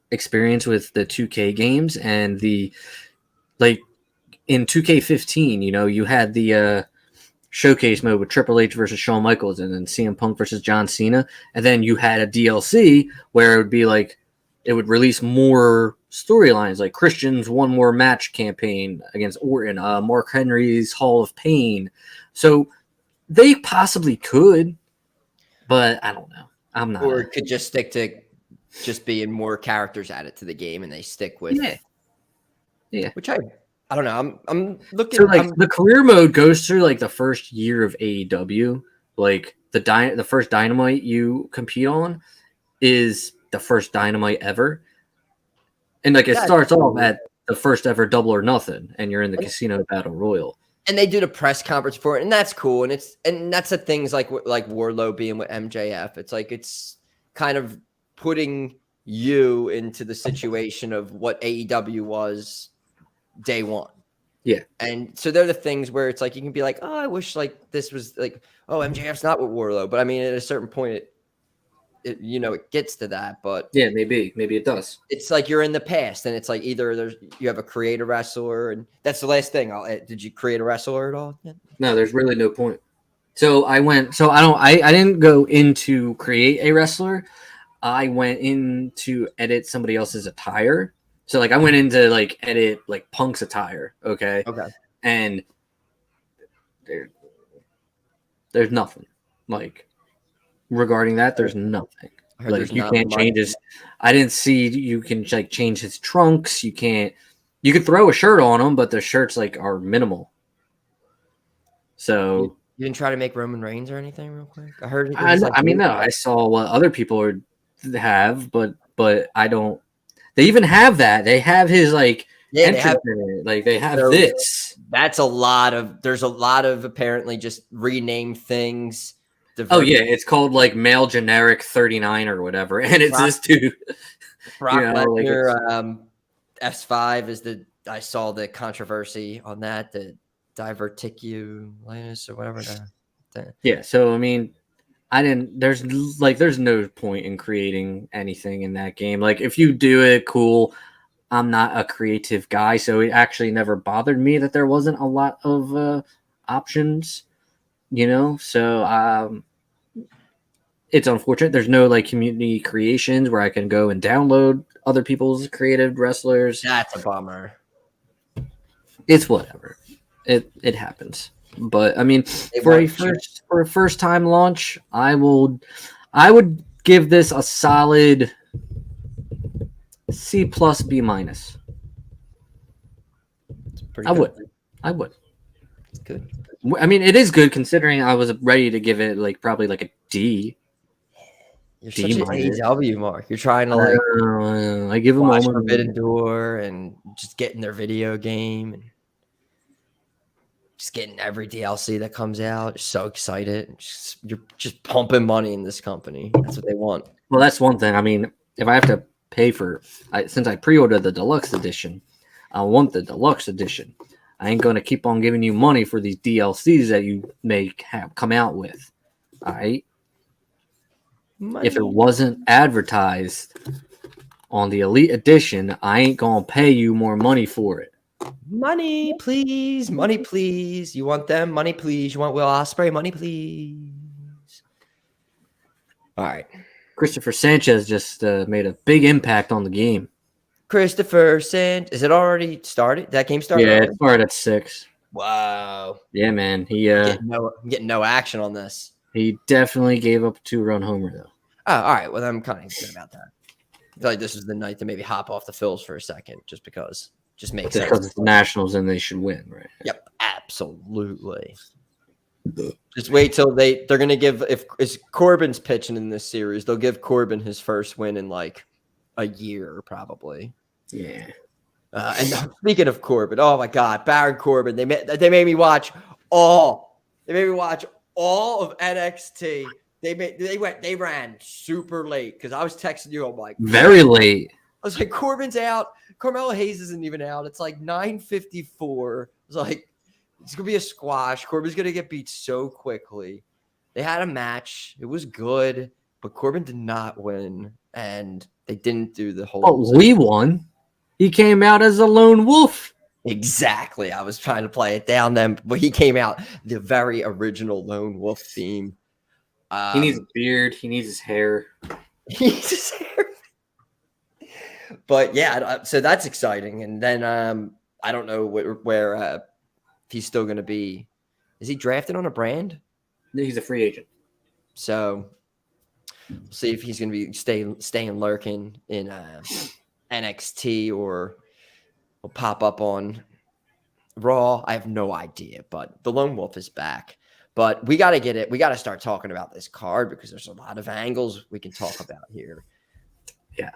experience with the 2K games and the like in 2K15, you had the showcase mode with Triple H versus Shawn Michaels and then CM Punk versus John Cena, and then you had a DLC where it would be like it would release more storylines, like Christian's one more match campaign against Orton, Mark Henry's Hall of Pain. So they possibly could, but I don't know. I'm not. Or it could just stick to just being more characters added to the game, and they stick with yeah. Which I don't know. I'm looking. So like the career mode goes through like the first year of AEW. Like the first Dynamite you compete on is the first Dynamite ever, and like it starts off at the first ever Double or Nothing, and you're in the Casino Battle Royal. And they did a press conference for it, and that's cool. And that's the things like Wardlow being with MJF. It's like it's kind of putting you into the situation of what AEW was day one. Yeah. And so they're the things where it's like you can be like, oh, I wish like this was like, oh, MJF's not with Wardlow. But I mean, at a certain point, it gets to that. But yeah, maybe it does. It's like you're in the past, and it's like either you have a creator wrestler, and that's the last thing. Did you create a wrestler at all? Yeah. No, there's really no point. So I didn't go into create a wrestler. I went in to edit somebody else's attire. So like I went in to like edit like Punk's attire. Okay. And there's nothing like regarding that. There's nothing. Like you can't change his. I didn't see you can like change his trunks. You can't. You could throw a shirt on him, but the shirts like are minimal. So you didn't try to make Roman Reigns or anything real quick. I heard. I saw what other people have, but I don't. They even have that. They have his like. Yeah, they have this. That's a lot of. There's a lot of apparently just renamed things. Oh yeah, it's called like male generic 39 or whatever, and it's this dude. Brock Lesnar, S5 is I saw the controversy on that, the diverticulitis or whatever. Yeah, so I mean, there's no point in creating anything in that game. Like if you do it, cool. I'm not a creative guy, so it actually never bothered me that there wasn't a lot of options. So it's unfortunate. There's no like community creations where I can go and download other people's creative wrestlers. That's a bummer. It's whatever. It happens. But I mean, for a first time launch, I would give this a solid C plus B minus. I would. It's good. I mean, it is good considering I was ready to give it like probably like a D. You're such an AEW, Mark. You're trying to like I give them all Forbidden Door and just getting their video game and just getting every DLC that comes out. So excited. You're just pumping money in this company. That's what they want. Well, that's one thing. I mean, if I have to pay for, since I pre-ordered the deluxe edition, I want the deluxe edition. I ain't going to keep on giving you money for these DLCs that you may have come out with. All right. If it wasn't advertised on the Elite Edition, I ain't going to pay you more money for it. Money, please. Money, please. You want them? Money, please. You want Will Ospreay? Money, please. All right. Christopher Sanchez just made a big impact on the game. Christopher Sanchez. Is it already started? That game started? Yeah, already? it started at 6. Wow. Yeah, man. I'm getting no action on this. He definitely gave up a 2-run homer, though. Oh, all right. Well, I'm kind of good about that. I feel like this is the night to maybe hop off the Phils for a second, just because. Just makes sense. Because it's the Nationals and they should win, right? Yep, absolutely. Just wait till they're going to give, if Corbin's pitching in this series, they'll give Corbin his first win in like a year, probably. Yeah. And speaking of Corbin, oh my God, Baron Corbin, they made me watch all of NXT. They ran super late because I was texting you. I'm like, very late. I was like, Corbin's out. Carmelo Hayes isn't even out. It's like 9:54. It's like, it's going to be a squash. Corbin's going to get beat so quickly. They had a match. It was good, but Corbin did not win, and they didn't do the whole. Oh, we won. He came out as a lone wolf. Exactly. I was trying to play it down then, but he came out the very original lone wolf theme. He needs a beard. He needs his hair. He needs his hair. But yeah, so that's exciting. And then I don't know where he's still going to be. Is he drafted on a brand? He's a free agent. So we'll see if he's going to be staying lurking in NXT or will pop up on Raw. I have no idea, but the Lone Wolf is back. But we got to get it. We got to start talking about this card because there's a lot of angles we can talk about here. Yeah.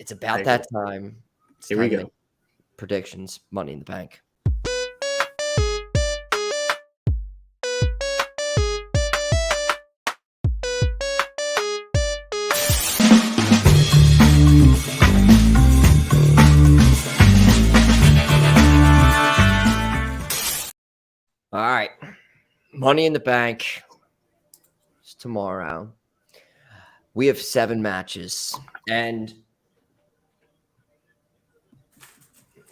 It's about that time. Here we go. Predictions, Money in the Bank. All right. Money in the Bank is tomorrow. We have 7 matches, and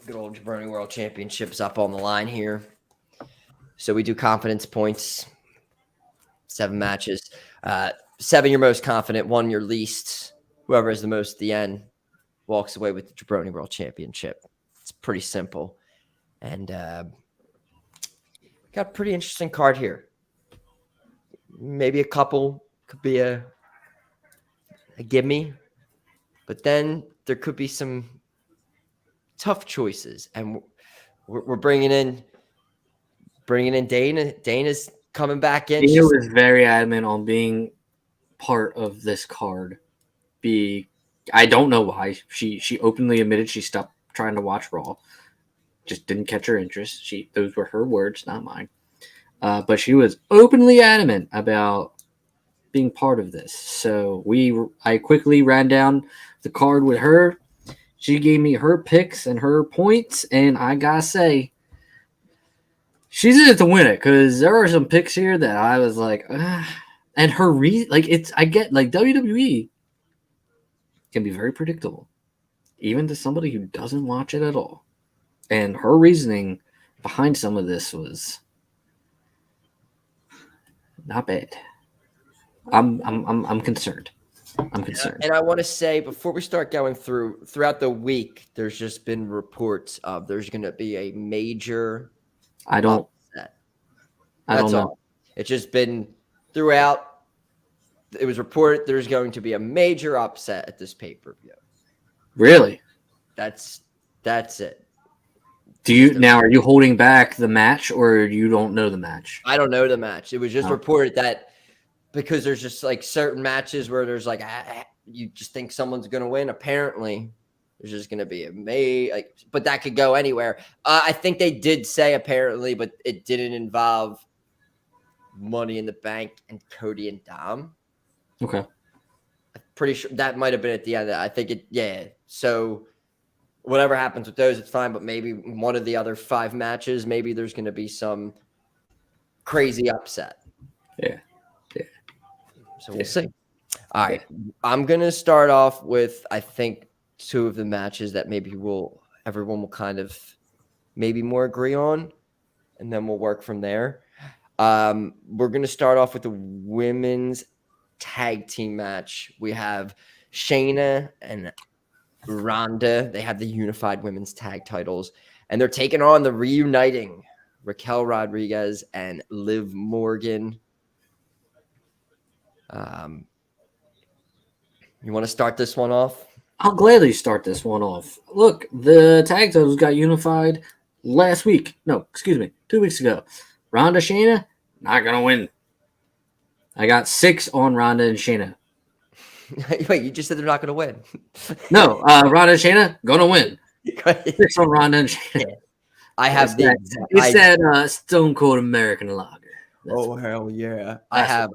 good old jaBROni World Championship is up on the line here. So we do confidence points. 7 matches. 7 your most confident, 1 your least. Whoever has the most at the end walks away with the jaBROni World Championship. It's pretty simple. And got a pretty interesting card here. Maybe a couple could be a gimme, but then there could be some tough choices, and we're bringing in Dana. Dana's coming back in. Dana was very adamant on being part of this card. I don't know why. She openly admitted she stopped trying to watch Raw. Just didn't catch her interest. Those were her words, not mine. But she was openly adamant about being part of this. So I quickly ran down the card with her. She gave me her picks and her points, and I gotta say, she's in it to win it because there are some picks here that I was like, and her I get like WWE can be very predictable, even to somebody who doesn't watch it at all. And her reasoning behind some of this was not bad. I'm concerned. I'm concerned. And I want to say before we start going throughout the week, there's just been reports of there's going to be a major upset. I don't know. All. It's just been throughout. It was reported there's going to be a major upset at this pay-per-view. Really? That's it. Are you holding back the match, or you don't know the match? I don't know the match. It was just reported that because there's just like certain matches where there's like you just think someone's going to win. Apparently, there's just going to be but that could go anywhere. I think they did say apparently, but it didn't involve Money in the Bank and Cody and Dom. Okay. Pretty sure that might have been at the end. I think it. Yeah. So whatever happens with those, it's fine. But maybe one of the other 5 matches, maybe there's going to be some crazy upset. Yeah. So we'll see. All right. I'm going to start off with, I think, 2 of the matches that maybe everyone will kind of maybe more agree on, and then we'll work from there. We're going to start off with the women's tag team match. We have Shayna and Ronda. They have the unified women's tag titles, and they're taking on the reuniting Raquel Rodriguez and Liv Morgan. You want to start this one off? I'll gladly start this one off. Look, the tag titles got unified last week. No, excuse me, 2 weeks ago. Ronda, Shayna, not going to win. I got 6 on Ronda and Shayna. Wait, you just said they're not going to win. No, Ronda and Shayna, going to win. 6 on Ronda and Shayna. Yeah. I have the It's that Stone Cold American Lager. Hell yeah. I have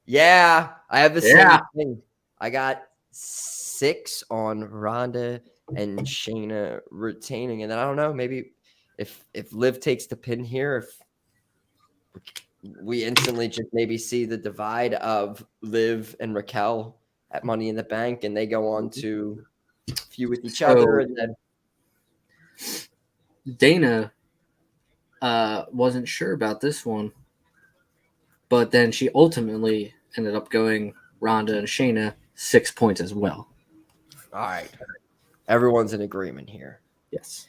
I have the same thing. I got 6 on Ronda and Shayna retaining, and then I don't know, maybe if Liv takes the pin here, if we instantly just maybe see the divide of Liv and Raquel at Money in the Bank, and they go on to feud with each other, and then Dana wasn't sure about this one, but then she ultimately ended up going Ronda and Shayna 6 points as well. All right. Everyone's in agreement here. Yes.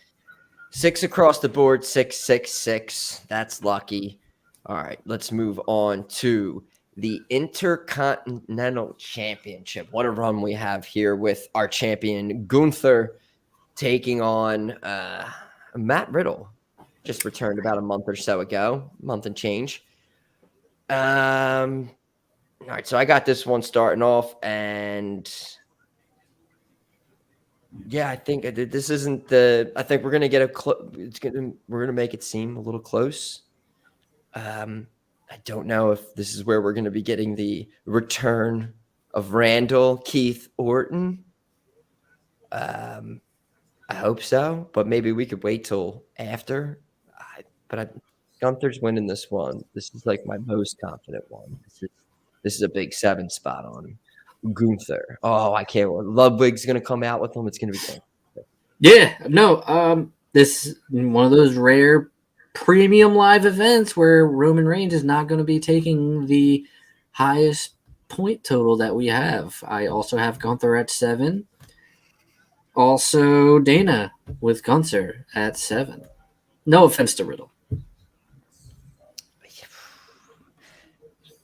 6 across the board, 6, 6, 6. That's lucky. All right, let's move on to the Intercontinental Championship. What a run we have here with our champion Gunther taking on Matt Riddle. Just returned about a month or so ago, month and change. All right, so I got this one starting off, and yeah, I think this isn't the. I think we're gonna get we're gonna make it seem a little close. I don't know if this is where we're gonna be getting the return of Randall Keith Orton. I hope so, but maybe we could wait till after. Gunther's winning this one. This is like my most confident one. This is a big 7 spot on him. Gunther. Oh, I can't wait. Ludwig's gonna come out with him. It's gonna be good. Yeah, no. This is one of those rare premium live events where Roman Reigns is not going to be taking the highest point total that we have. I also have Gunther at 7. Also, Dana with Gunther at 7. No offense to Riddle.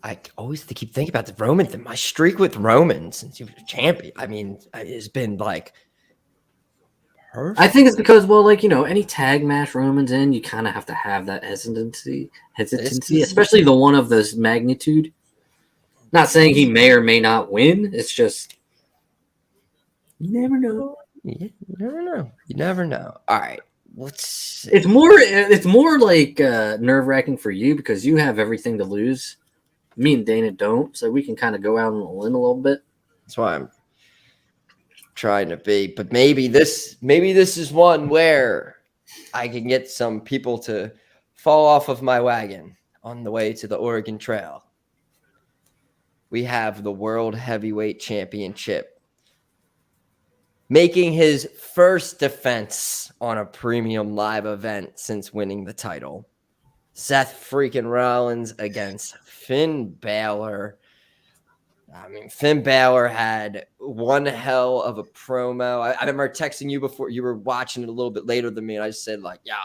I always keep thinking about the Roman thing. My streak with Roman since he was a champion, I mean, has been like perfect. I think it's because, well, like, any tag match Roman's in, you kind of have to have that hesitancy, especially the one of this magnitude. Not saying he may or may not win. It's just you never know. Yeah, you never know. All right. It's more like nerve-wracking for you because you have everything to lose. Me and Dana don't, so we can kind of go out on a limb a little bit. That's why I'm trying to be. But maybe this is one where I can get some people to fall off of my wagon on the way to the Oregon Trail. We have the World Heavyweight Championship making his first defense on a premium live event since winning the title. Seth freaking Rollins against Finn Balor. I mean, Finn Balor had one hell of a promo. I remember texting you before you were watching it a little bit later than me, and I said, like, yeah,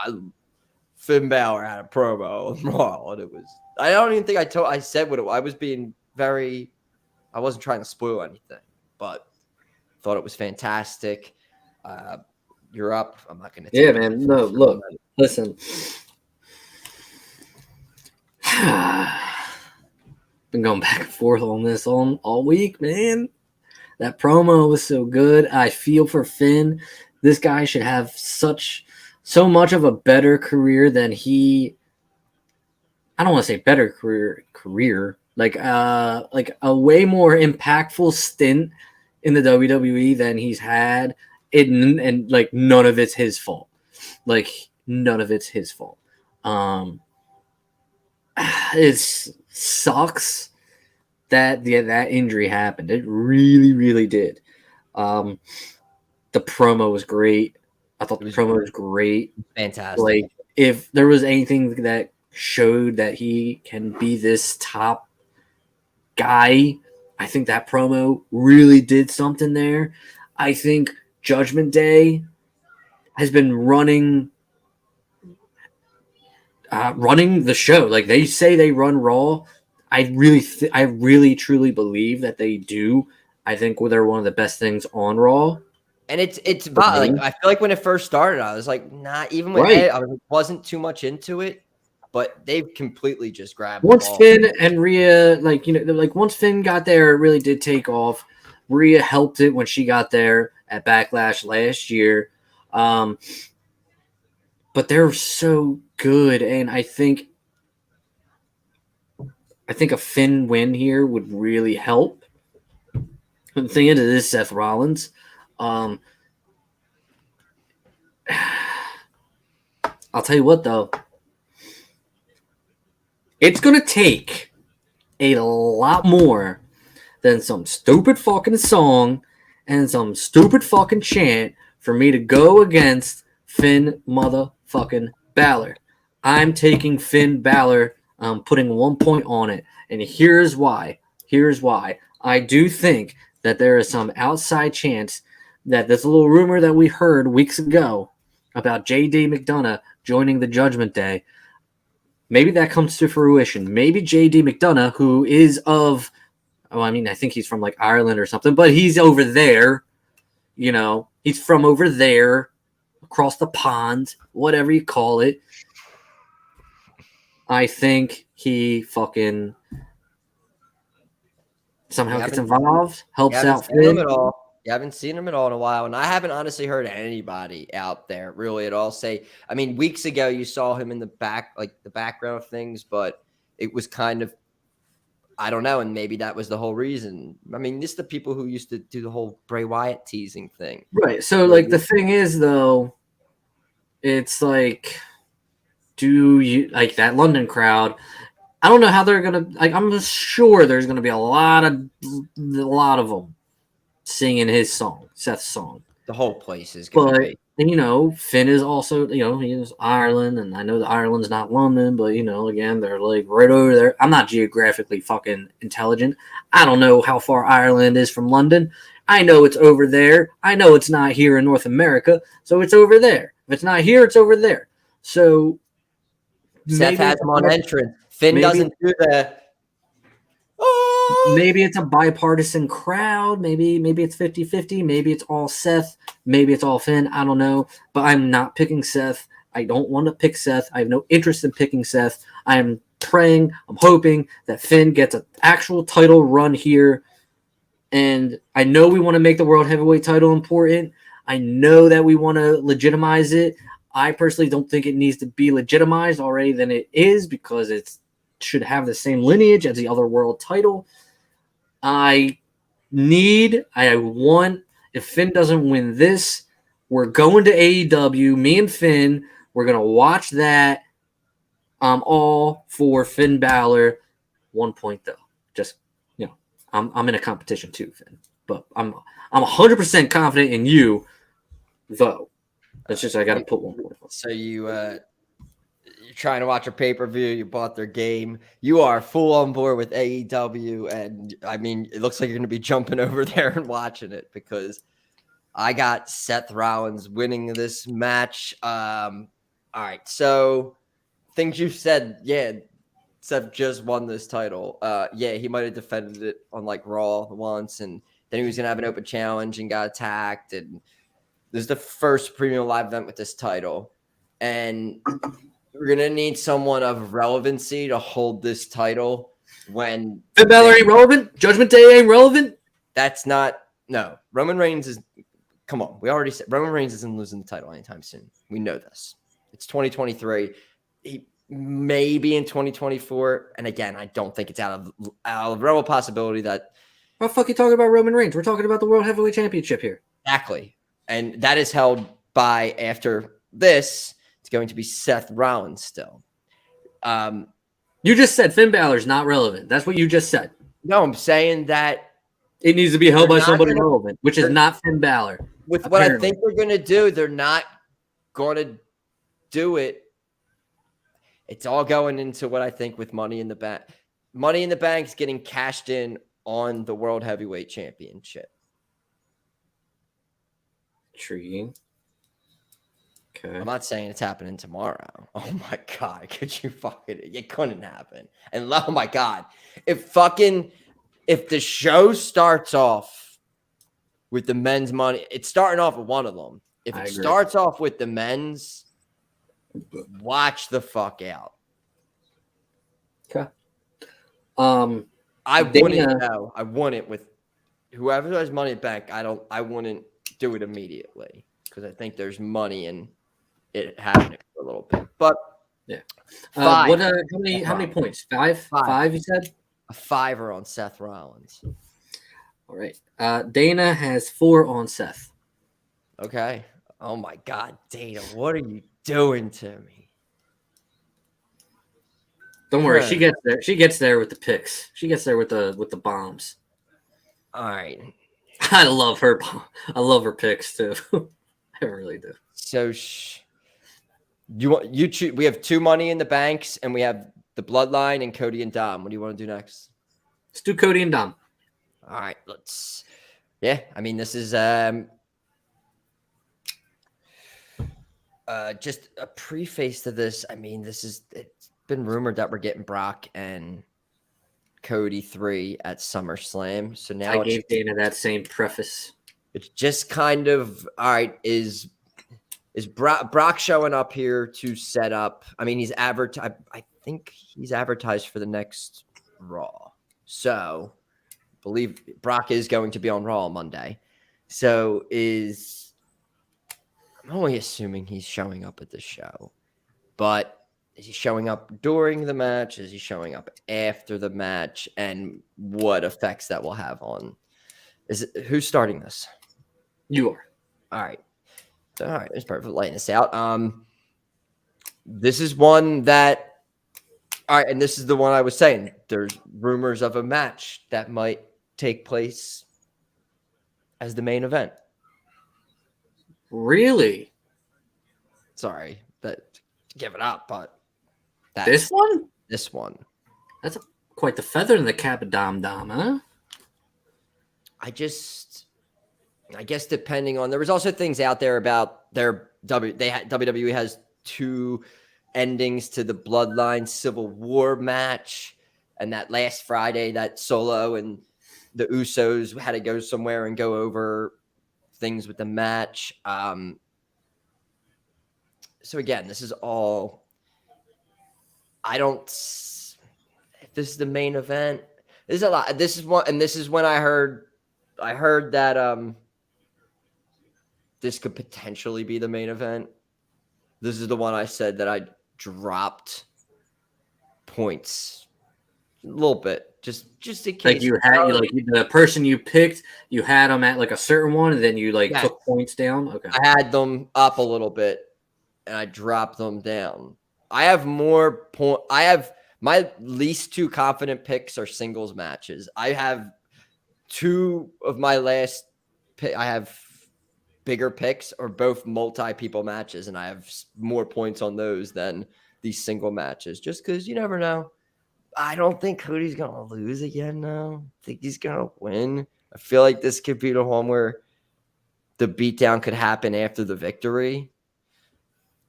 Finn Balor had a promo on Raw, and it was. I don't even think I said what it was. I was being very. I wasn't trying to spoil anything, but thought it was fantastic. You're up. I'm not going to. Yeah, man. No, look, listen. Been going back and forth on this all week, man. That promo was so good. I feel for Finn. This guy should have so much of a better career than he. I don't want to say better career, like a way more impactful stint in the WWE than he's had. And like none of it's his fault. Like none of it's his fault. It sucks that that injury happened. It really, really did. The promo was great. I thought the promo was great. Fantastic. Like if there was anything that showed that he can be this top guy, I think that promo really did something there. I think Judgment Day has been running the show. Like they say they run Raw. I really truly believe that they do. I think they're one of the best things on Raw. And it's about like I feel like when it first started, I was like, nah, even when I wasn't too much into it, but they've completely just grabbed once Finn and Rhea, once Finn got there, it really did take off. Rhea helped it when she got there at Backlash last year. But they're so good, and I think a Finn win here would really help. The thing is, it is Seth Rollins. I'll tell you what, though. It's going to take a lot more than some stupid fucking song and some stupid fucking chant for me to go against Finn motherfucking Balor. I'm taking Finn Balor. I'm putting 1 point on it. And here's why. I do think that there is some outside chance that this little rumor that we heard weeks ago about J.D. McDonough joining the Judgment Day, maybe that comes to fruition. Maybe J.D. McDonough, who is I think he's from like Ireland or something, but he's over there. He's from over there, across the pond, whatever you call it. I think he fucking somehow gets involved, helps out Finn. You haven't seen him at all in a while, and I haven't honestly heard anybody out there really at all say. I mean, weeks ago you saw him in the background of things, but it was kind of, I don't know, and maybe that was the whole reason. I mean, this is the people who used to do the whole Bray Wyatt teasing thing, right? So, like, the thing is, though, it's like, do you like that London crowd? I don't know how they're gonna. Like, I'm sure there's gonna be a lot of them singing his song, Seth's song. The whole place is going to be. And, Finn is also, he's Ireland, and I know that Ireland's not London, but, again, they're like right over there. I'm not geographically fucking intelligent. I don't know how far Ireland is from London. I know it's over there. I know it's not here in North America, so it's over there. If it's not here, it's over there. So Seth has him on entrance. Finn doesn't do that. Maybe it's a bipartisan crowd. Maybe it's 50-50. Maybe it's all Seth. Maybe it's all Finn. I don't know. But I'm not picking Seth. I don't want to pick Seth. I have no interest in picking Seth. I am praying, I'm hoping that Finn gets an actual title run here. And I know we want to make the World Heavyweight title important. I know that we want to legitimize it. I personally don't think it needs to be legitimized already than it is, because it's should have the same lineage as the other world title. I want, if Finn doesn't win this, we're going to AEW. Me and Finn, we're going to watch that. I'm all for Finn Balor. 1 point, though. Just, I'm in a competition too, Finn. But I'm 100% confident in you, though. It's just I got to put 1 point. So you're trying to watch a pay-per-view, you bought their game, you are full on board with AEW, and I mean, it looks like you're going to be jumping over there and watching it, because I got Seth Rollins winning this match. All right, so things you said, Seth just won this title. He might have defended it on like Raw once, and then he was going to have an open challenge and got attacked, and this is the first premium live event with this title, and we're going to need someone of relevancy to hold this title when Finn Balor ain't relevant. Judgment Day ain't relevant. That's not, no. Roman Reigns is, come on. We already said Roman Reigns isn't losing the title anytime soon. We know this. It's 2023. maybe in 2024. And again, I don't think it's out of realm of possibility that. What the fuck you talking about Roman Reigns? We're talking about the World Heavyweight Championship here. Exactly. And that is held by, after this, it's going to be Seth Rollins still. You just said Finn Balor's not relevant. That's what you just said. No, I'm saying that it needs to be held by somebody relevant, which is not Finn Balor. With what I think they're going to do, they're not going to do it. It's all going into what I think with Money in the Bank. Money in the Bank is getting cashed in on the World Heavyweight Championship. Intriguing. Okay. I'm not saying it's happening tomorrow. Oh my God. Could you fucking, it couldn't happen. And oh my God, if the show starts off with the men's money, it's starting off with one of them. If it starts off with the men's, watch the fuck out. Okay. I wouldn't know. I wouldn't with whoever has Money in the Bank. I wouldn't do it immediately because I think there's money in it happening for a little bit. But yeah, how many points? Five. You said a 5 on Seth Rollins. All right. Dana has 4 on Seth. Okay. Oh my God, Dana, what are you doing to me? Don't worry, she gets there. She gets there with the picks. She gets there with the bombs. All right. I love her. I love her picks too. I really do. So you choose. We have 2 Money in the Banks, and we have the Bloodline and Cody and Dom. What do you want to do next? Let's do Cody and Dom. All right, let's. Yeah, I mean, this is just a preface to this. I mean, it's been rumored that we're getting Brock and Cody 3 at SummerSlam. So now I gave Dana that same preface. It's just kind of all right. Is Brock showing up here to set up? I mean, he's advertised. I think he's advertised for the next Raw. So I believe Brock is going to be on Raw Monday. So I'm only assuming he's showing up at the show, but is he showing up during the match? Is he showing up after the match? And what effects that will have on? Who's starting this? You are. All right. It's perfect. Laying this out. This is one that. All right, and this is the one I was saying. There's rumors of a match that might take place as the main event. Really? Sorry, give it up, but this one? This one. That's quite the feather in the cap of Dom, huh? I guess depending on, there was also things out there about WWE has 2 endings to the Bloodline Civil War match, and that last Friday that Solo and the Usos had to go somewhere and go over things with the match. So again, this is all. If this is the main event, this is a lot. This is one, and this is when I heard that this could potentially be the main event. This is the one I said that I dropped points a little bit, just in case. Like the person you picked, you had them at like a certain one, and then you took points down. Okay, I had them up a little bit, and I dropped them down. I have more point. I have my least 2 confident picks are singles matches. I have 2 of my last pick. I have bigger picks or both multi-people matches, and I have more points on those than these single matches, just because you never know. I don't think Cody's going to lose again now. I think he's going to win. I feel like this could be the one where the beatdown could happen after the victory.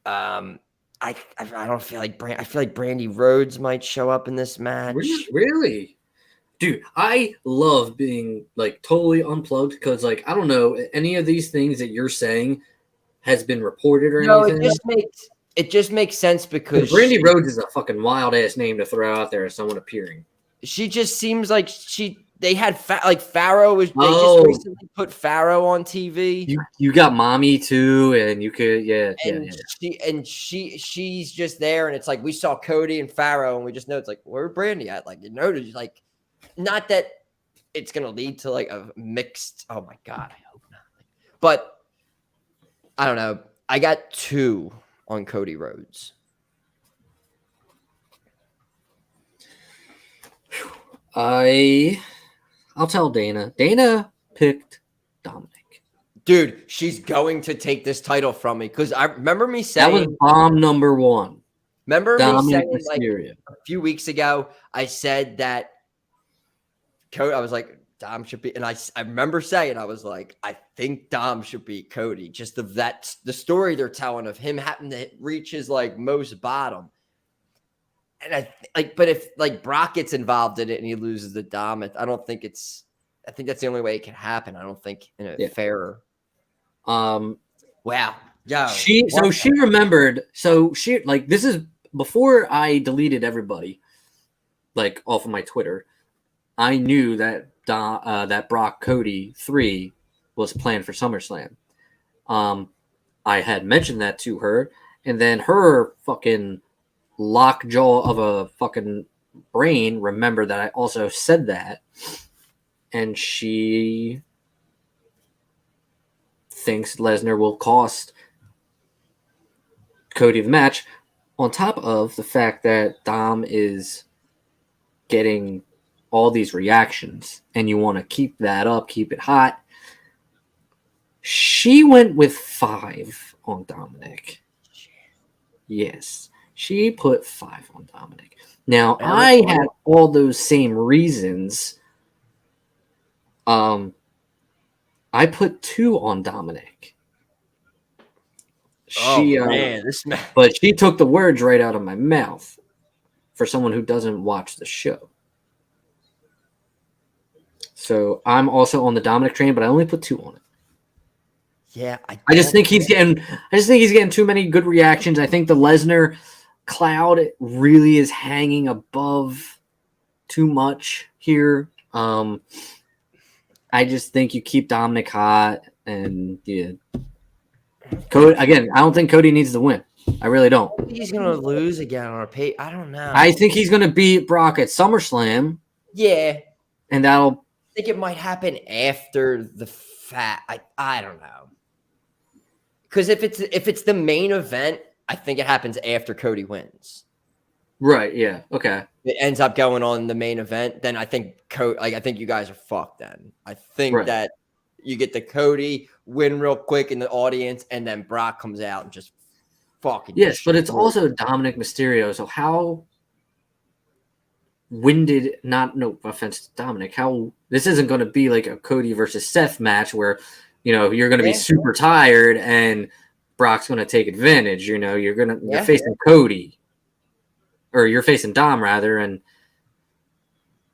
I don't feel like I feel like Brandy Rhodes might show up in this match. Really? Dude, I love being totally unplugged because I don't know any of these things that you're saying has been reported or anything. It just makes sense because Brandy Rhodes is a fucking wild ass name to throw out there as someone appearing. She just seems like she they had Pharaoh was they just recently put Pharaoh on TV. You got mommy too, and you could she's just there, and it's like we saw Cody and Pharaoh, and we just know it's like where's Brandy at? Like like not that it's gonna lead to like a mixed. Oh my god, I hope not. But I don't know. I got 2 on Cody Rhodes. I'll tell Dana. Dana picked Dominic. Dude, she's going to take this title from me because I remember me saying that was bomb number 1. Remember Dominic me saying Mysterio. like a few weeks ago, I said that Cody, I was like, Dom should be, and I remember saying, I was like, I think Dom should beat Cody. Just of that, the story they're telling of him having to reach his like most bottom. And but if like Brock gets involved in it and he loses the Dom, I think that's the only way it can happen. I don't think in a fairer. Wow. Yeah. She remembered. So she like this is before I deleted everybody like off of my Twitter. I knew that that Brock Cody 3 was planned for SummerSlam. I had mentioned that to her, and then her fucking lockjaw of a fucking brain remembered that I also said that, and she thinks Lesnar will cost Cody the match, on top of the fact that Dom is getting all these reactions and you want to keep that up, keep it hot. She went with 5 on Dominic. Yes, she put 5 on Dominic. Now, I had all those same reasons. I put 2 on Dominic. But she took the words right out of my mouth for someone who doesn't watch the show. So I'm also on the Dominic train, but I only put 2 on it. Yeah, I just think he's getting too many good reactions. I think the Lesnar cloud really is hanging above too much here. I just think you keep Dominic hot, and Cody again. I don't think Cody needs to win. I really don't. He's gonna lose again on a pay. I don't know. I think he's gonna beat Brock at SummerSlam. Yeah, and that'll. I think it might happen after the fact. I don't know. Because if it's the main event, I think it happens after Cody wins. Right. Yeah. Okay. It ends up going on the main event. Then I think I think you guys are fucked. Then I think that you get the Cody win real quick in the audience, and then Brock comes out and just fucking. Yes, but it's also Dominic Mysterio. So how winded? No offense to Dominic. How this isn't going to be like a Cody versus Seth match where. You're going to be super tired and Brock's going to take advantage. You're facing Cody or you're facing Dom rather. And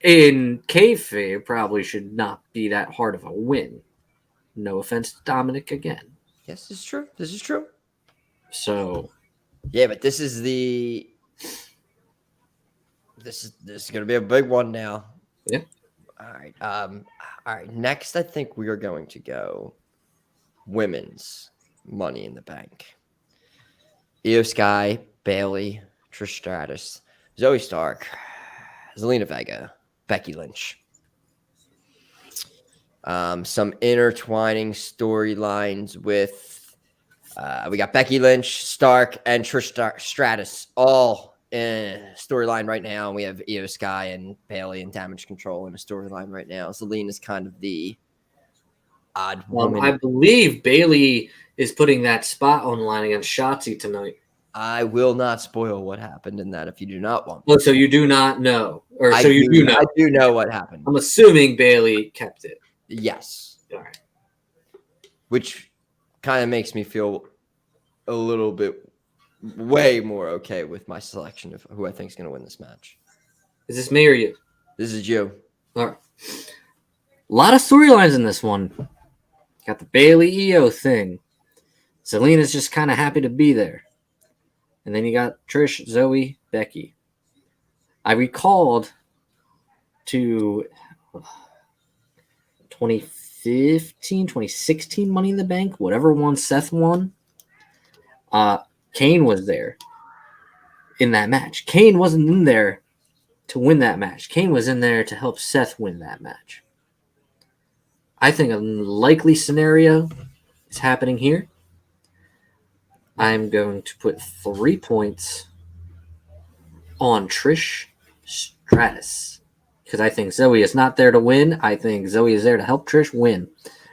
in kayfabe probably should not be that hard of a win. No offense to Dominic again. Yes, this is true. This is true. So. Yeah, but this is going to be a big one now. Yeah. All right. All right. Next, I think we are going to go women's Money in the Bank. Io Sky, Bayley, Trish Stratus, Zoe Stark, Zelina Vega, Becky Lynch. Some intertwining storylines with we got Becky Lynch, Stark, and Trish Stratus all in a storyline right now. We have Io Sky and Bayley and Damage Control in a storyline right now. Zelina is kind of the odd woman. I believe Bayley is putting that spot on the line against Shotzi tonight. I will not spoil what happened in that if you do not want. Oh, so you do not know, or I so you do know? I do know what happened. I'm assuming Bayley kept it. Yes. All right. Which kind of makes me feel a little bit way more okay with my selection of who I think is going to win this match. Is this me or you? This is you. All right. A lot of storylines in this one. Got the Bayley Io thing. Zelina's just kind of happy to be there. And then you got Trish, Zoe, Becky. I recalled to 2015, 2016 Money in the Bank, whatever one Seth won. Kane was there in that match. Kane wasn't in there to win that match. Kane was in there to help Seth win that match. I think a likely scenario is happening here. I'm going to put 3 points on Trish Stratus because I think Zoe is not there to win. I think Zoe is there to help Trish win.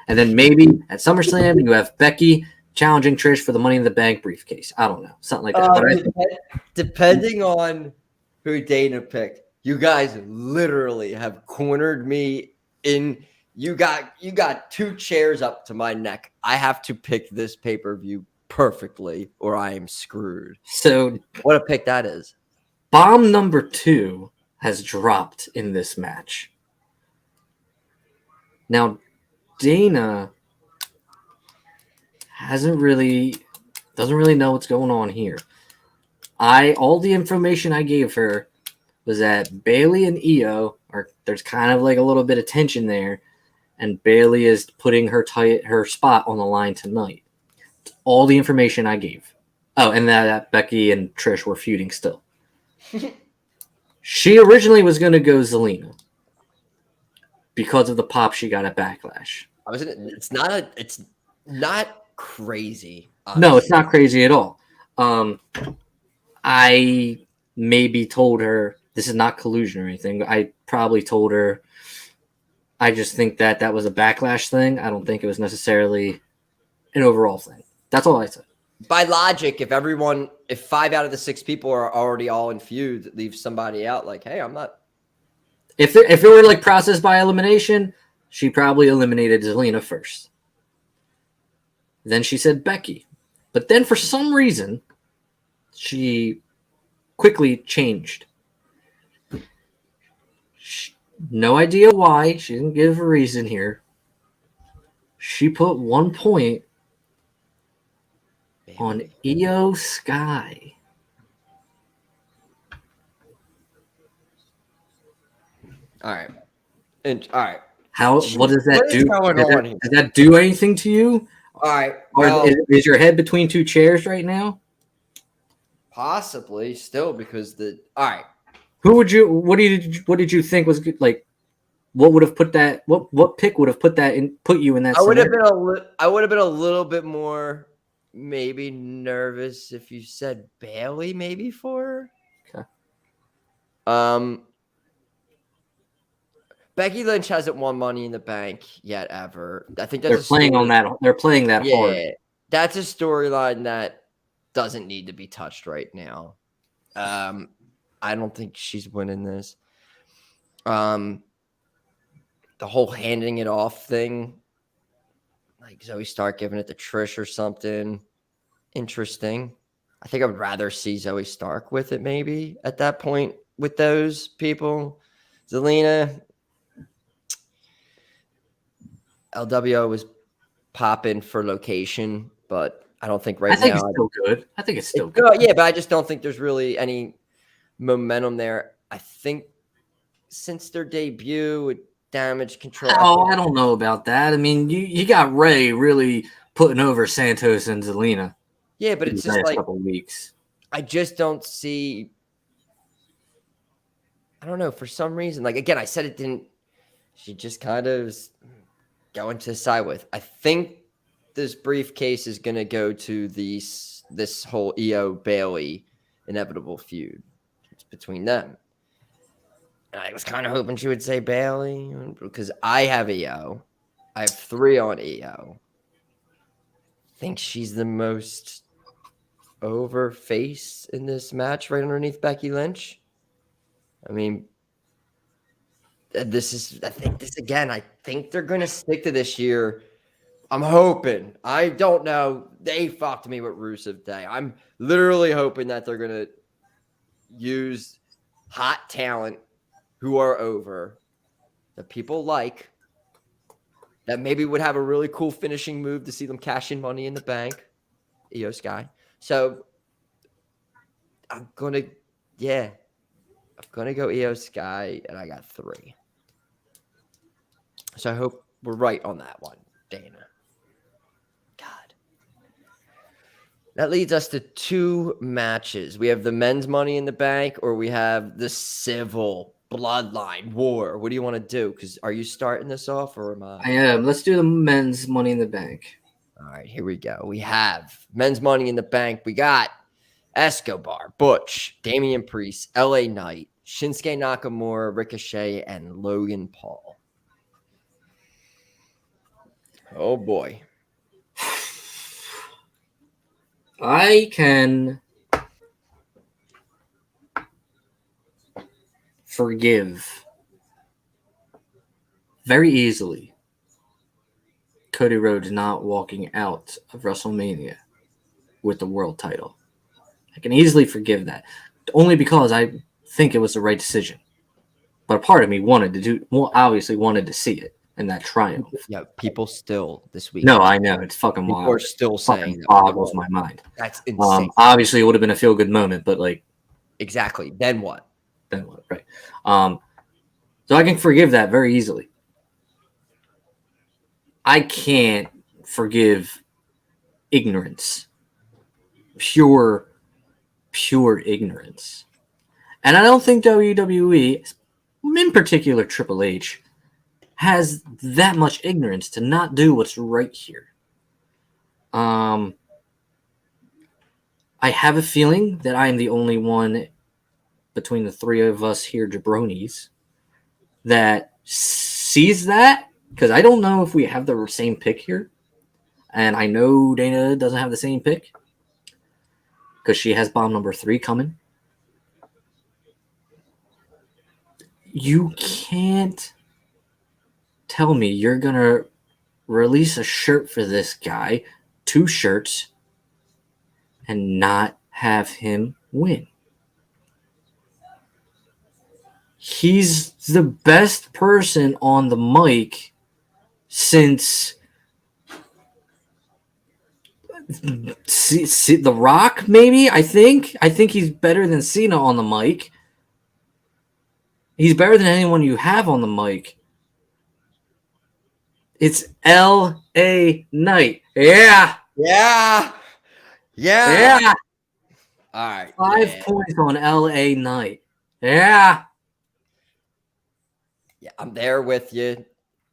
And then maybe at SummerSlam, you have Becky challenging Trish for the Money in the Bank briefcase. I don't know. Something like that. Depending on who Dana picked, you guys literally have cornered me in. You got 2 chairs up to my neck. I have to pick this pay-per-view perfectly or I am screwed. So what a pick that is. Bomb number 2 has dropped in this match. Now, Dana doesn't really know what's going on here. All the information I gave her was that Bailey and Io there's kind of like a little bit of tension there, and Bailey is putting her spot on the line tonight. It's all the information I gave. Oh, and that Becky and Trish were feuding still. She originally was going to go Zelina because of the pop she got at Backlash. It's not crazy. Honestly. No, it's not crazy at all. I maybe told her this is not collusion or anything. I probably told her I just think that was a Backlash thing. I don't think it was necessarily an overall thing. That's all I said. By logic, if 5 out of the 6 people are already all in feud, it leaves somebody out like, hey, I'm not. If it were like process by elimination, she probably eliminated Zelina first. Then she said Becky. But then for some reason, she quickly changed. No idea why. She didn't give a reason here. She put 1 point on Io Sky. All right. All right. What does that do? Does that do anything to you? All right. Well, is your head between 2 chairs right now? Possibly still because all right. What did you think was good? Like, what would have put that? What pick would have put you in that? I would have been a little bit more maybe nervous if you said Bailey maybe for her. Okay. Becky Lynch hasn't won Money in the Bank yet ever. I think they're playing on that. They're playing that hard. That's a storyline that doesn't need to be touched right now. I don't think she's winning this. The whole handing it off thing, like Zoe Stark giving it to Trish or something, interesting. I think I would rather see Zoe Stark with it maybe at that point with those people. Zelina, LWO was popping for location, but I don't think I think it's still good. I think it's still good. Yeah, but I just don't think there's really any momentum there. I think since their debut with Damage Control. Oh, I don't know about that. I mean, you got Ray really putting over Santos and Zelina. Yeah, but it's just like couple weeks. I just don't see. I don't know. For some reason, like again, I said it didn't. She just kind of going to side with. I think this briefcase is going to go to this whole Io Bailey inevitable feud. It's between them. And I was kind of hoping she would say Bailey because I have Io. I have 3 on Io. I think she's the most over face in this match right underneath Becky Lynch. I mean, I think they're going to stick to this year. I'm hoping. I don't know. They fucked me with Rusev Day. I'm literally hoping that they're going to use hot talent who are over that people like that maybe would have a really cool finishing move to see them cash in Money in the Bank. Io Sky. So I'm going to go Io Sky and I got 3. So I hope We're right on that one, Dana. God. That leads us to 2 matches. We have the men's Money in the Bank, or we have the civil bloodline war. What do you want to do? Because are you starting this off, or am I? I am. Let's do the men's Money in the Bank. All right, here we go. We have men's Money in the Bank. We got Escobar, Butch, Damian Priest, LA Knight, Shinsuke Nakamura, Ricochet, and Logan Paul. Oh boy. I can forgive very easily Cody Rhodes not walking out of WrestleMania with the world title. I can easily forgive that, only because I think it was the right decision. But a part of me obviously wanted to see it and that triumph. Yeah, people still this week. No, I know, it's fucking people wild. are still saying that boggles my mind. That's insane. Obviously, it would have been a feel good moment, but like, exactly. Then what? Right. So I can forgive that very easily. I can't forgive ignorance, pure ignorance. And I don't think WWE, in particular Triple H, has that much ignorance to not do what's right here. I have a feeling that I am the only one between the 3 of us here, jabronis, that sees that, because I don't know if we have the same pick here. And I know Dana doesn't have the same pick because she has bomb number 3 coming. You can't tell me you're going to release a shirt for this guy, 2 shirts, and not have him win. He's the best person on the mic since The Rock, maybe. I think he's better than Cena on the mic. He's better than anyone you have on the mic. It's L.A. Knight. Yeah. All right. 5 points on L.A. Knight. Yeah, I'm there with you.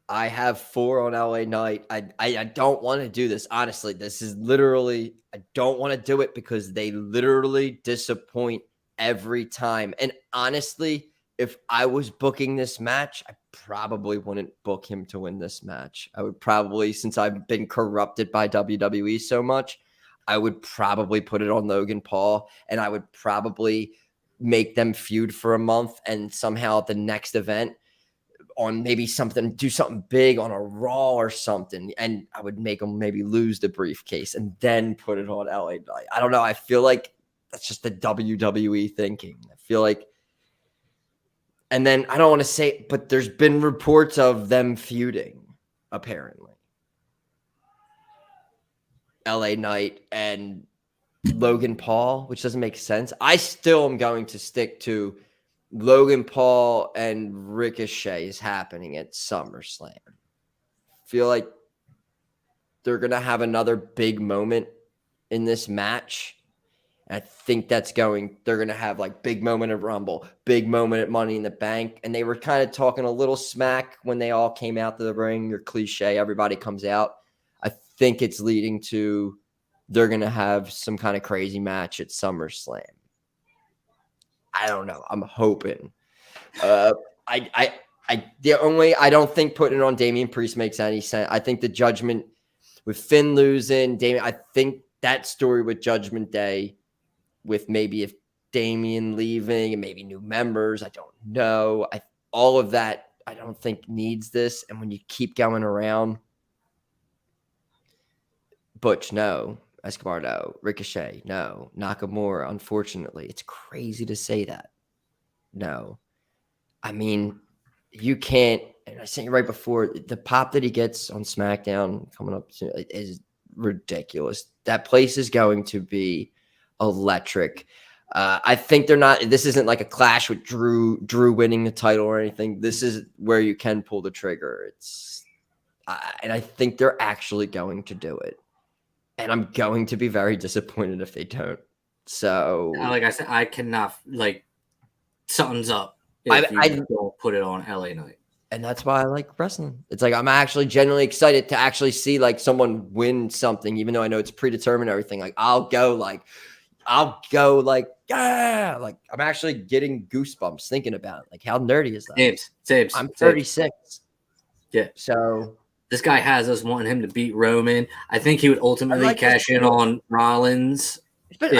I have 4 on LA Knight. I don't want to do this. Honestly, this is literally, I don't want to do it because they literally disappoint every time. And honestly, if I was booking this match, I probably wouldn't book him to win this match. I would probably, since I've been corrupted by WWE so much, I would probably put it on Logan Paul, and I would probably make them feud for a month, and somehow at the next event on maybe do something big on a Raw or something, and I would make them maybe lose the briefcase and then put it on LA Knight. I don't know. I feel like that's just the WWE thinking. I feel like, and then I don't want to say, but there's been reports of them feuding, apparently. LA Knight and Logan Paul, which doesn't make sense. I still am going to stick to Logan Paul and Ricochet is happening at SummerSlam. Feel like they're going to have another big moment in this match. And I think they're going to have like big moment at Rumble, big moment at Money in the Bank. And they were kind of talking a little smack when they all came out to the ring. Your cliche, everybody comes out. I think it's leading to they're going to have some kind of crazy match at SummerSlam. I don't know. I'm hoping. I don't think putting it on Damian Priest makes any sense. I think the Judgment with Finn losing, I think that story with Judgment Day, with maybe if Damian leaving and maybe new members, I don't know. All of that, I don't think needs this. And when you keep going around, Butch, no. Escobar, no. Ricochet, no. Nakamura, unfortunately. It's crazy to say that. No. I mean, you can't, and I said you right before, the pop that he gets on SmackDown coming up is ridiculous. That place is going to be electric. I think this isn't like a clash with Drew winning the title or anything. This is where you can pull the trigger. And I think they're actually going to do it. And I'm going to be very disappointed if they don't. So, like I said, I cannot something's up if you don't put it on LA Knight. And that's why I like wrestling. It's like I'm actually genuinely excited to actually see like someone win something, even though I know it's predetermined and everything. Like I'll go like yeah, like I'm actually getting goosebumps thinking about it. Like how nerdy is that? Saves. I'm 36. Yeah. So this guy has us wanting him to beat Roman. I think he would ultimately cash in on Rollins. But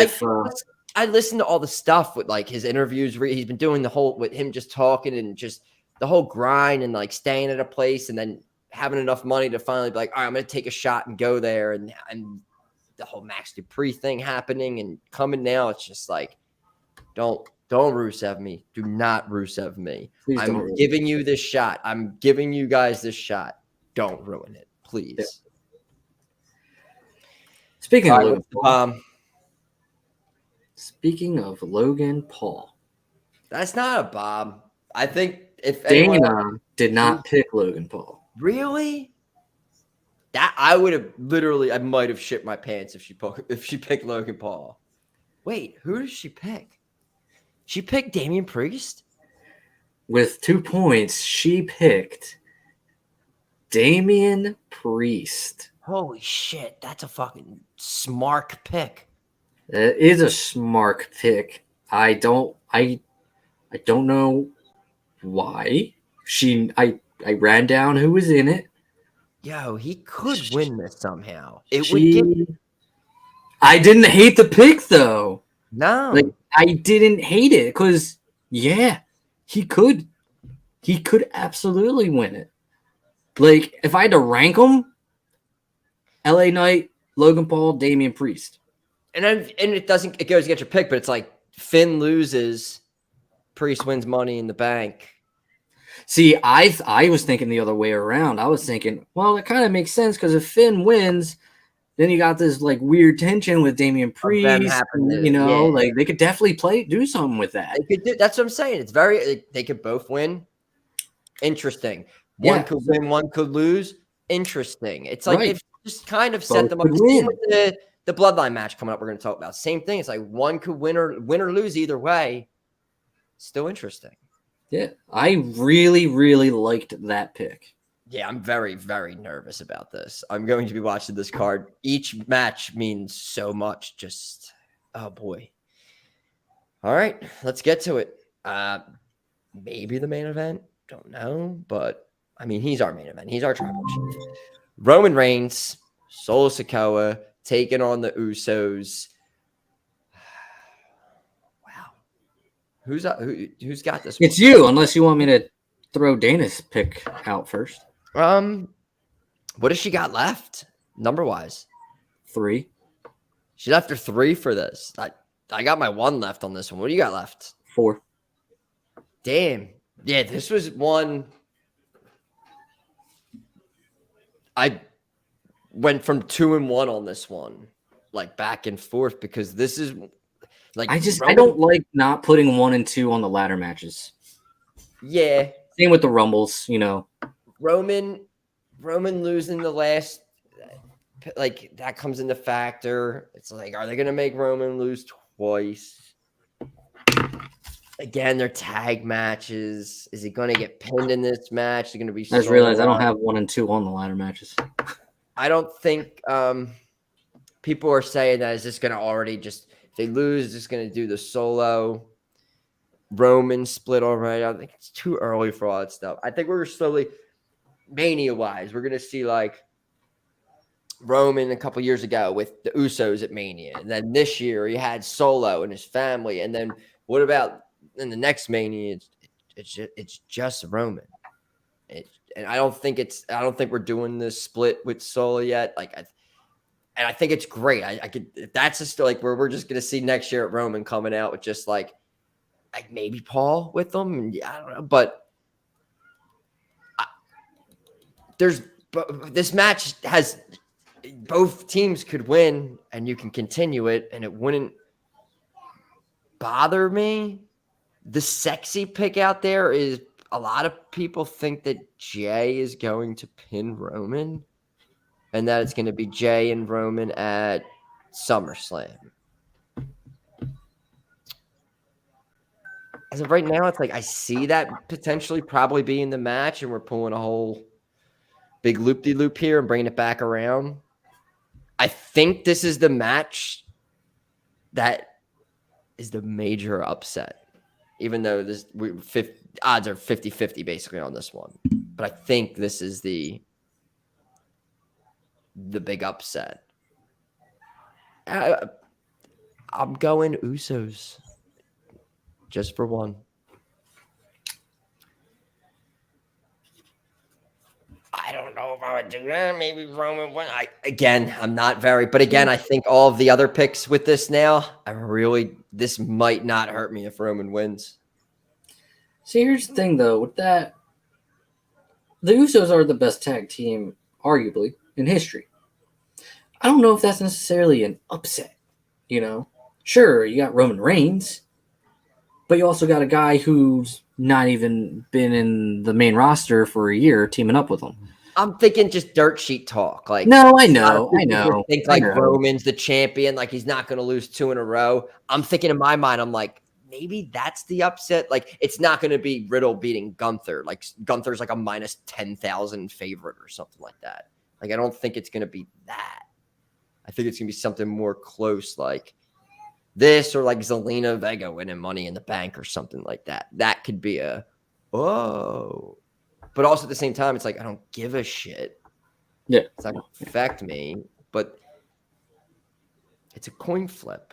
I listened to all the stuff with like his interviews. He's been doing the whole with him just talking and just the whole grind and like staying at a place and then having enough money to finally be like, all right, I'm going to take a shot and go there. And the whole Max Dupree thing happening and coming now. It's just like, don't Rusev me. Do not Rusev me. I'm giving you this shot. I'm giving you guys this shot. Don't ruin it, please. Yeah. Speaking of Logan Paul. That's not a bomb. I think if Dana did not pick Logan Paul. Really? That I would have I might have shit my pants if she picked Logan Paul. Wait, who did she pick? She picked Damian Priest? With 2 points, she picked Damian Priest. Holy shit, that's a fucking smart pick. It is a smart pick. I don't know why. I ran down who was in it. Yo, he could win this somehow. I didn't hate the pick though. No. Like I didn't hate it because he could absolutely win it. Like if I had to rank them, LA Knight, Logan Paul, Damian Priest. And it goes to get your pick, but it's like Finn loses, Priest wins Money in the Bank. See, I was thinking the other way around. I was thinking, well, it kind of makes sense because if Finn wins, then you got this like weird tension with Damian Priest. Like they could definitely do something with that. That's what I'm saying. It's they could both win. Interesting. One could win, one could lose. Interesting. It's like they've just kind of set them up. The Bloodline match coming up, we're going to talk about. Same thing. It's like one could win or lose either way. Still interesting. Yeah, I really, really liked that pick. Yeah, I'm very, very nervous about this. I'm going to be watching this card. Each match means so much. Just, oh boy. All right, let's get to it. Maybe the main event. Don't know, but I mean, he's our main event. He's our tribal chief. Roman Reigns, Solo Sikoa, taking on the Usos. Wow. Who's got this one? It's you, unless you want me to throw Dana's pick out first. What does she got left, number-wise? 3. She left her 3 for this. I got my 1 left on this one. What do you got left? 4. Damn. Yeah, this was one. I went from 2 and 1 on this one, like back and forth, because this is like I don't like not putting 1 and 2 on the ladder matches. Yeah. Same with the Rumbles, Roman losing the last, like that comes into factor. It's like, are they going to make Roman lose twice? Again, they're tag matches. Is he going to get pinned in this match? They're going to be. I just realized I don't have 1 and 2 on the ladder matches. I don't think people are saying that is just going to already just if they lose, just going to do the solo Roman split already. I think it's too early for all that stuff. I think we're slowly Mania-wise, we're going to see like Roman a couple years ago with the Usos at Mania. And then this year he had Solo and his family. And then what about in the next Mania? It's just Roman. And I don't think we're doing this split with Solo yet. And I think it's great. I could, if that's just like where we're just going to see next year at Roman coming out with just like maybe Paul with them. And I don't know, but this match has both teams could win and you can continue it and it wouldn't bother me. The sexy pick out there is a lot of people think that Jay is going to pin Roman and that it's going to be Jay and Roman at SummerSlam. As of right now, it's like I see that potentially probably being the match, and we're pulling a whole big loop-de-loop here and bringing it back around. I think this is the match that is the major upset, even though odds are 50-50 basically on this one. But I think this is the big upset. I'm going Usos just for one. I don't know if I would do that. Maybe Roman win. I'm not very, but again, I think all of the other picks with this now, this might not hurt me if Roman wins. See, here's the thing though, with that, the Usos are the best tag team, arguably, in history. I don't know if that's necessarily an upset, you know? Sure, you got Roman Reigns, but you also got a guy who's not even been in the main roster for a year teaming up with him. I'm thinking just dirt sheet talk. Like, no, I know. Think like Roman's the champion, like he's not going to lose 2 in a row. I'm thinking in my mind, I'm like, maybe that's the upset. Like, it's not going to be Riddle beating Gunther. Like, Gunther's like a minus 10,000 favorite or something like that. Like, I don't think it's going to be that. I think it's going to be something more close, like this, or like Zelina Vega winning Money in the Bank or something like that. That could be oh. But also at the same time, it's like, I don't give a shit. Yeah. It's not going to affect me, but it's a coin flip.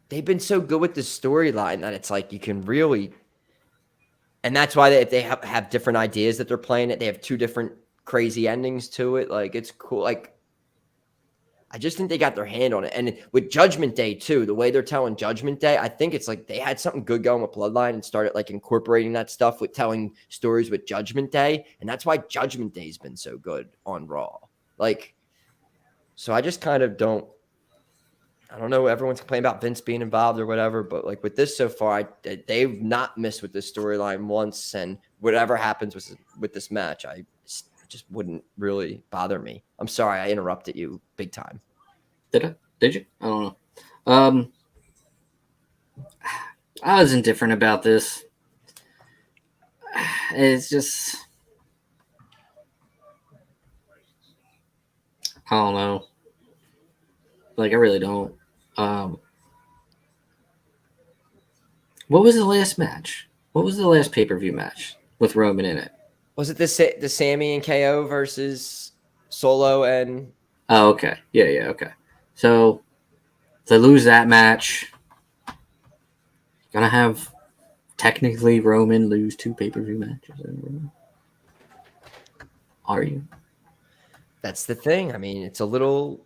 They've been so good with the storyline that it's like you can really, and that's why they have different ideas that they're playing it. They have 2 different crazy endings to it. Like, it's cool. Like, I just think they got their hand on it. And with Judgment Day too, the way they're telling Judgment Day, I think it's like they had something good going with Bloodline and started like incorporating that stuff with telling stories with Judgment Day. And that's why Judgment Day's been so good on Raw. Like, so I just kind of I don't know. Everyone's complaining about Vince being involved or whatever, but like with this so far, they've not missed with this storyline once. And whatever happens with this match, it just wouldn't really bother me. I'm sorry, I interrupted you big time. Did I? Did you? I don't know. I was indifferent about this. It's just, I don't know. Like, I really don't. What was the last match? What was the last pay-per-view match with Roman in it? Was it the Sammy and KO versus Solo and? Oh, okay. Yeah, okay. So, to lose that match, gonna have technically Roman lose 2 pay-per-view matches in a row. Are you? That's the thing. I mean, it's a little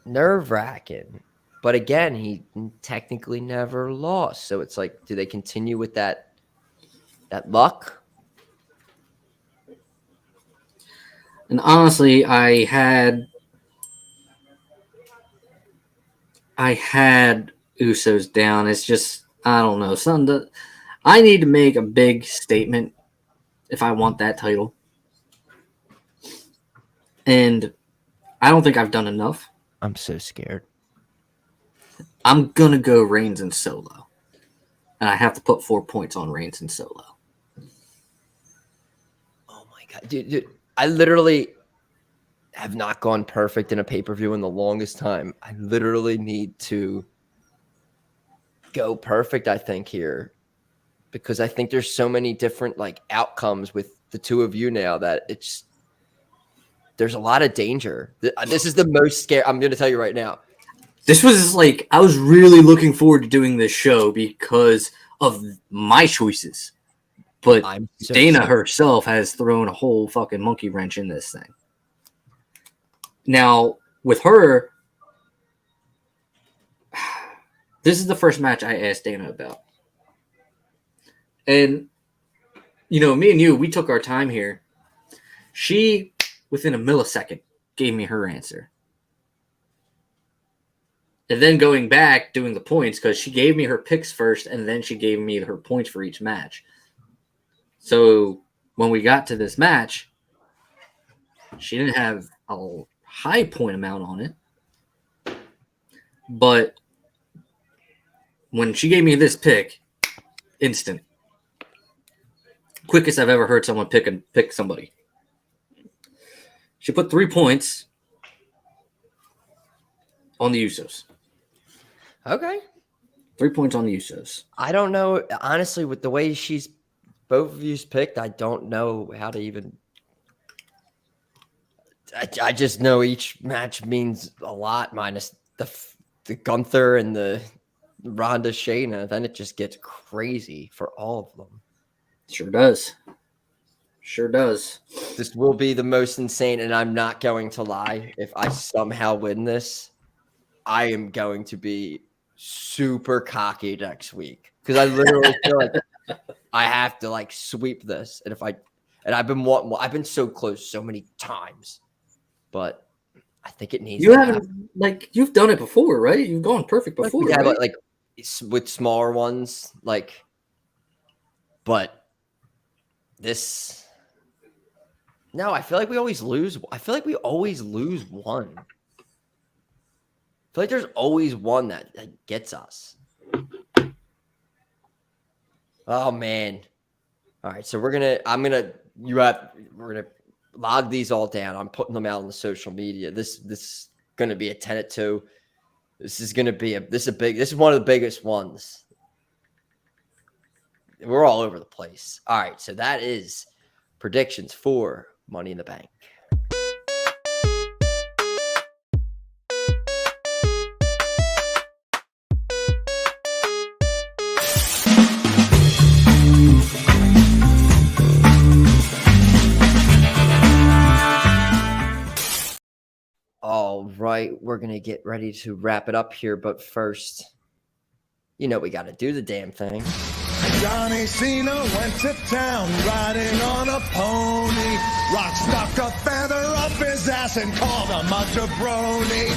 nerve-wracking. But again, he technically never lost. So it's like, do they continue with that luck? And honestly, I had Usos down. It's just, I don't know. I need to make a big statement if I want that title. And I don't think I've done enough. I'm so scared. I'm going to go Reigns and Solo. And I have to put 4 points on Reigns and Solo. Oh my God. Dude, I literally have not gone perfect in a pay-per-view in the longest time. I literally need to go perfect, I think, here. Because I think there's so many different like outcomes with the 2 of you now that there's a lot of danger. This is the most scary. I'm going to tell you right now. This was like, I was really looking forward to doing this show because of my choices. But Dana herself has thrown a whole fucking monkey wrench in this thing. Now, with her, this is the first match I asked Dana about. And, you know, me and you, we took our time here. She, within a millisecond, gave me her answer. And then going back, doing the points, because she gave me her picks first, and then she gave me her points for each match. So when we got to this match, she didn't have a high point amount on it. But when she gave me this pick, instant. Quickest I've ever heard someone pick somebody. She put 3 points on the Usos. Okay. 3 points on the Usos. I don't know. Honestly, with the way both of you's picked, I don't know how to even. I just know each match means a lot, minus the Gunther and the Ronda Shayna. Then it just gets crazy for all of them. Sure does. Sure does. This will be the most insane, and I'm not going to lie. If I somehow win this, I am going to be super cocky next week because I literally feel like I have to like sweep this. And I've been so close so many times, but I think it needs. You haven't you've done it before, right? You've gone perfect before, yeah, right? like with smaller ones, but this. No, I feel like we always lose. I feel like we always lose one. I feel like there's always one that gets us. Oh man. All right. So we're gonna log these all down. I'm putting them out on the social media. This is gonna be a 10-2. This is one of the biggest ones. We're all over the place. All right. So that is predictions for Money in the Bank. All right, we're going to get ready to wrap it up here. But first, we got to do the damn thing. Johnny Cena went to town riding on a pony. Rock stuck a feather up his ass and called him a jaBROni.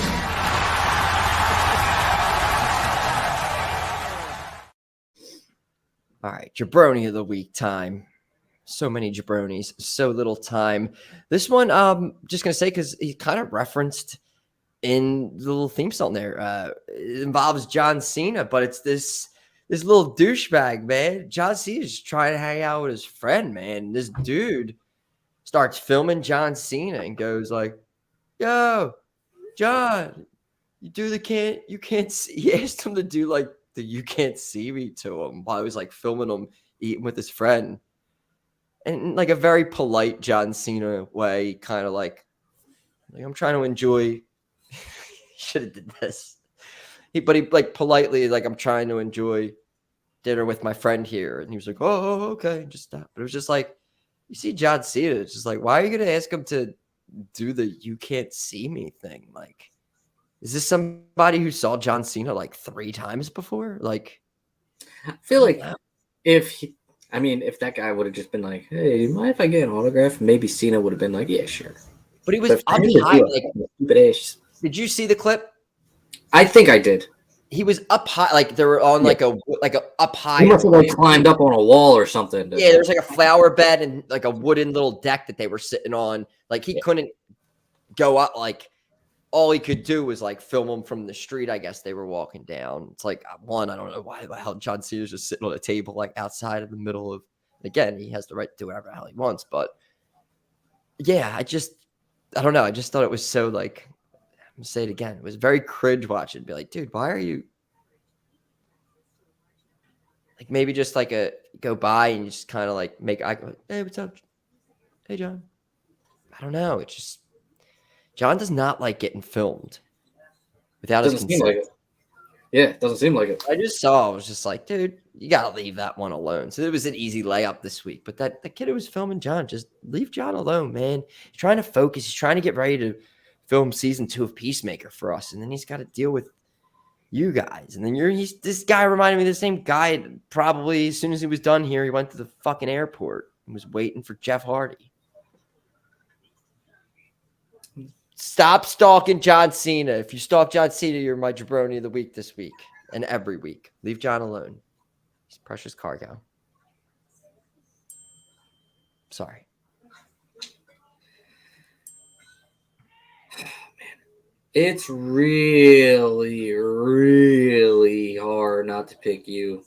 All right, jaBROni of the week time. So many jaBROnis, so little time. This one, just going to say, because he kind of referenced in the little theme song there. It involves John Cena, but it's this little douchebag, man. John Cena's just trying to hang out with his friend, man. This dude starts filming John Cena and goes like, "Yo, John, you can't see." He asked him to do like the "you can't see me" to him while he was like filming him eating with his friend. And like a very polite John Cena way, kind of like I'm trying to enjoy. Should have did this. But he like politely, like, I'm trying to enjoy dinner with my friend here. And he was like, oh, okay, just stop. But it was just like, you see John Cena, it's just like, why are you going to ask him to do the "you can't see me" thing? Like, is this somebody who saw John Cena like 3 times before? Like, I feel like if that guy would have just been like, hey, you mind if I get an autograph? Maybe Cena would have been like, yeah, sure. But he was up high. Did you see the clip? I think I did. He was up high, like they were on like a up high. He must have like climbed up on a wall or something. Yeah, there's like a flower bed and like a wooden little deck that they were sitting on. Like he couldn't go up. Like all he could do was like film them from the street. I guess they were walking down. It's like I don't know why the hell John Cena's just sitting on a table like outside in the middle of. Again, he has the right to do whatever the hell he wants. But yeah, I don't know. I just thought it was so like. I'm gonna say it again. It was very cringe watching. Be like, dude, why are you like maybe just like go by and you just kind of like make eye contact. Hey, what's up? Hey, John. I don't know. It's just John does not like getting filmed without his consent. Like it. Yeah, it doesn't seem like it. I was just like, dude, you gotta leave that one alone. So it was an easy layup this week. But the kid who was filming John, just leave John alone, man. He's trying to focus. He's trying to get ready to film season 2 of Peacemaker for us, and then he's got to deal with you guys. And then this guy reminded me of the same guy. Probably as soon as he was done here, he went to the fucking airport and was waiting for Jeff Hardy. Stop stalking John Cena. If you stalk John Cena, you're my jabroni of the week this week and every week. Leave John alone. He's precious cargo. Sorry. It's really, really hard not to pick you.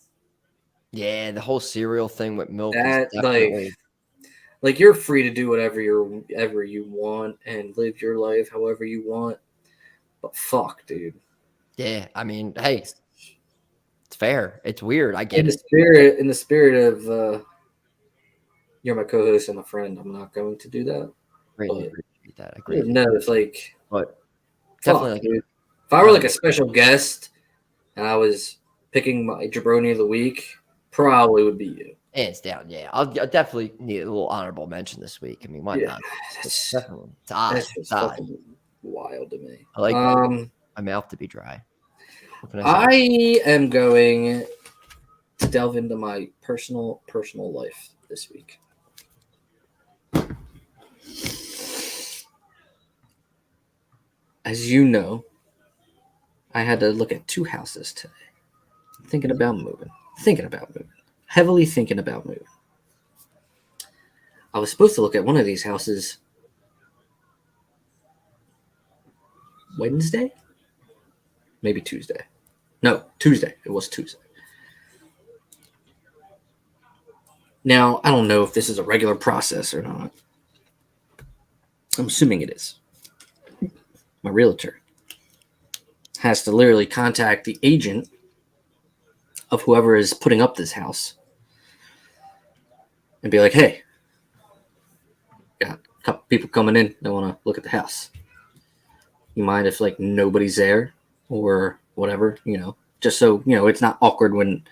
Yeah, the whole cereal thing with milk That is definitely... like you're free to do whatever you want and live your life however you want. But fuck, dude. Yeah, I mean, hey, it's fair. It's weird. I get in it. The spirit of you're my co-host and a friend, I'm not going to do that. Greatly appreciate that. I agree. No, it's like, but definitely, like, dude. If I were like a special guest and I was picking my jabroni of the week, probably would be you. Hands down, yeah. I'll definitely need a little honorable mention this week. I mean, why not? It's definitely odd. That's just fucking wild to me. I like my mouth to be dry. I am going to delve into my personal life this week. As you know, I had to look at 2 houses today. Thinking about moving. Heavily thinking about moving. I was supposed to look at one of these houses Wednesday? Maybe Tuesday. No, Tuesday. It was Tuesday. Now, I don't know if this is a regular process or not. I'm assuming it is. My realtor has to literally contact the agent of whoever is putting up this house and be like, hey, got a couple people coming in that want to look at the house. You mind if like nobody's there or whatever, just so, it's not awkward when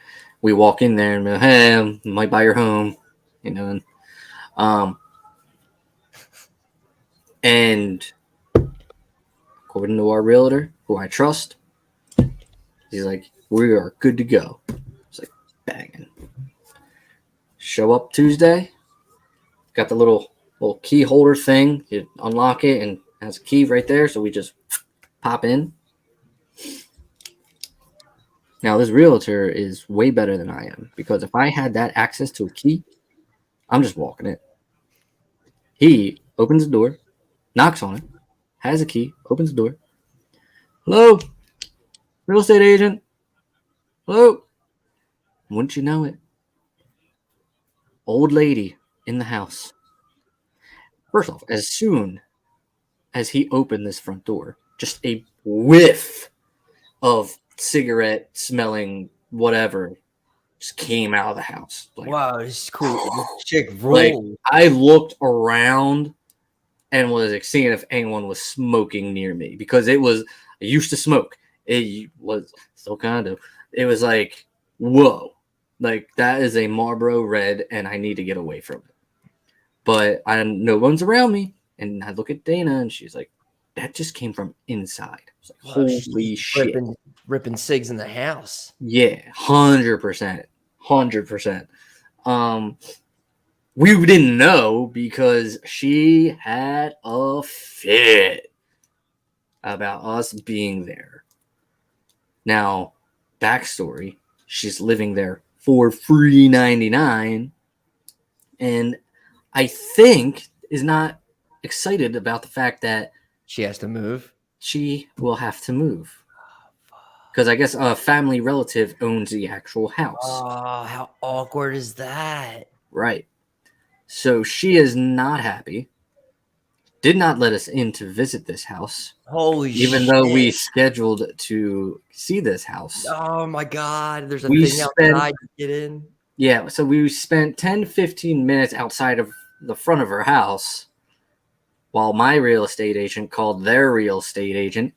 we walk in there and be like, hey, I might buy your home, and according to our realtor, who I trust, he's like, we are good to go. It's like banging. Show up Tuesday. Got the little key holder thing. You unlock it and it has a key right there. So we just pop in. Now this realtor is way better than I am, because if I had that access to a key, I'm just walking it. He opens the door, knocks on it, has a key, opens the door. Hello, real estate agent. Hello. Wouldn't you know it? Old lady in the house. First off, as soon as he opened this front door, just a whiff of cigarette smelling whatever just came out of the house. Like, wow, this is cool. Chick roll. Like, I looked around and was like, seeing if anyone was smoking near me, because I used to smoke. It was still kind of. It was like, whoa, like that is a Marlboro Red, and I need to get away from it. But no one's around me, and I look at Dana, and she's like, that just came from inside. I was like, holy shit. Ripping cigs in the house. Yeah, 100%. 100%. We didn't know because she had a fit about us being there. Now, backstory, she's living there for $3.99 and I think is not excited about the fact that she has to move. She will have to move. Because I guess a family relative owns the actual house. Oh, how awkward is that? Right. So she is not happy. Did not let us in to visit this house. Holy shit. Even though we scheduled to see this house. Oh my God. There's a thing outside to get in. Yeah. So we spent 10-15 minutes outside of the front of her house while my real estate agent called their real estate agent.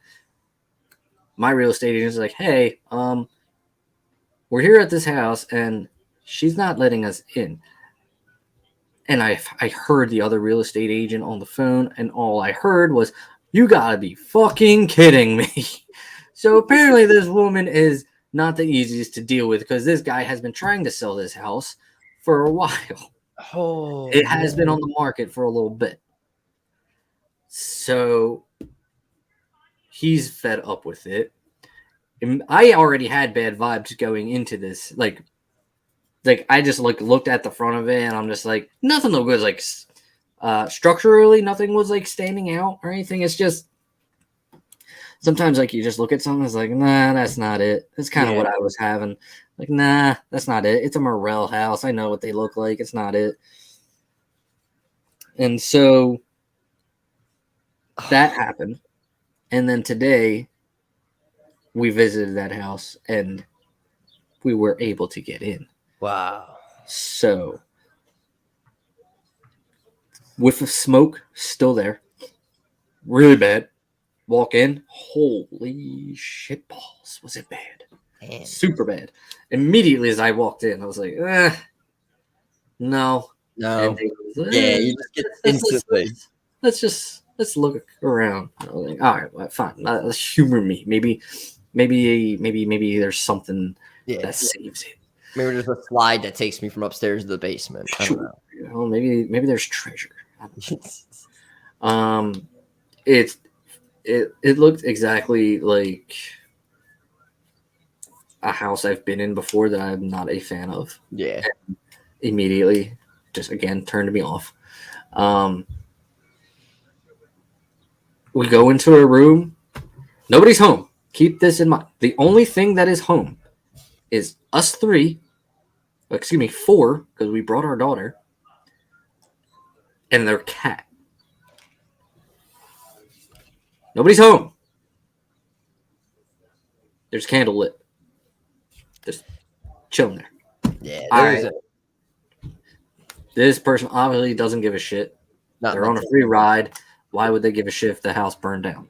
My real estate agent is like, hey, we're here at this house and she's not letting us in. And I heard the other real estate agent on the phone, and all I heard was, you gotta be fucking kidding me. So apparently this woman is not the easiest to deal with, because this guy has been trying to sell this house for a while. Oh, it has been on the market for a little bit. So he's fed up with it. And I already had bad vibes going into this. Like I just looked at the front of it, and I'm just like, nothing was like structurally, nothing was like standing out or anything. It's just sometimes like you just look at something, it's like, nah, that's not it. That's kind of what I was having. Like, nah, that's not it. It's a Morel house. I know what they look like. It's not it. And so that happened. And then today we visited that house and we were able to get in. Wow. So whiff of smoke still there. Really bad. Walk in. Holy shit balls. Was it bad? Man. Super bad. Immediately as I walked in, I was like, no. No. Like, yeah, you just get instantly. Let's look around. I was like, all right, well, fine. Let's humor me. Maybe there's something that saves it. Maybe there's a slide that takes me from upstairs to the basement. I don't know. You know, maybe there's treasure. It looked exactly like a house I've been in before that I'm not a fan of. Yeah. And immediately, just again, turned me off. We go into a room. Nobody's home. Keep this in mind. The only thing that is home is us three. Excuse me, 4, because we brought our daughter. And their cat. Nobody's home. There's candle lit. Just chilling there. Yeah. All right. This person obviously doesn't give a shit. They're on a free ride. Why would they give a shit if the house burned down?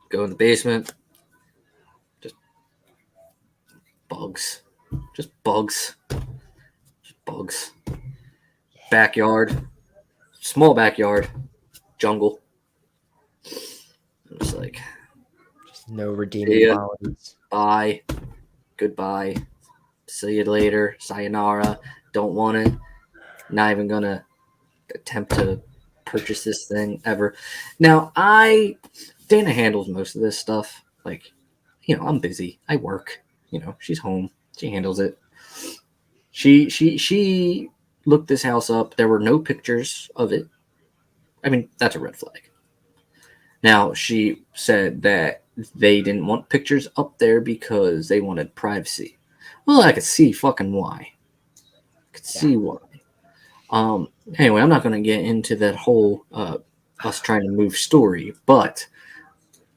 Go in the basement. Just bugs. Just bugs. Just bugs. Backyard. Small backyard. Jungle. It was like, just no redeeming qualities. Bye. Goodbye. See you later. Sayonara. Don't want it. Not even gonna attempt to purchase this thing ever. Now, Dana handles most of this stuff. Like, you know, I'm busy. I work. You know, she's home. She handles it. She looked this house up. There were no pictures of it. I mean, that's a red flag. Now, she said that they didn't want pictures up there because they wanted privacy. Well, I could see fucking why. I could see why. Anyway, I'm not going to get into that whole us trying to move story, but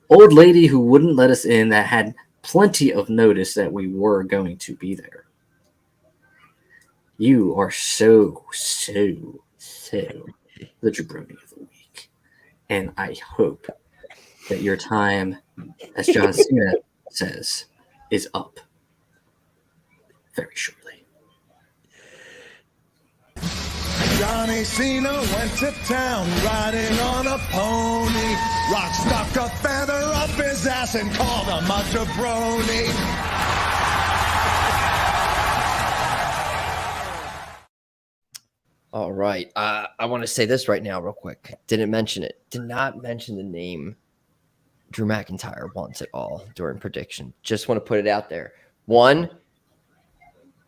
old lady who wouldn't let us in that had plenty of notice that we were going to be there. You are so the jaBROni of the week. And I hope that your time, as John Cena says, is up very shortly. Johnny Cena went to town riding on a pony. Rock stuck a feather up his ass and called him a jaBROni. All right. I want to say this right now real quick. Didn't mention it. Did not mention the name Drew McIntyre once at all during prediction. Just want to put it out there. 1,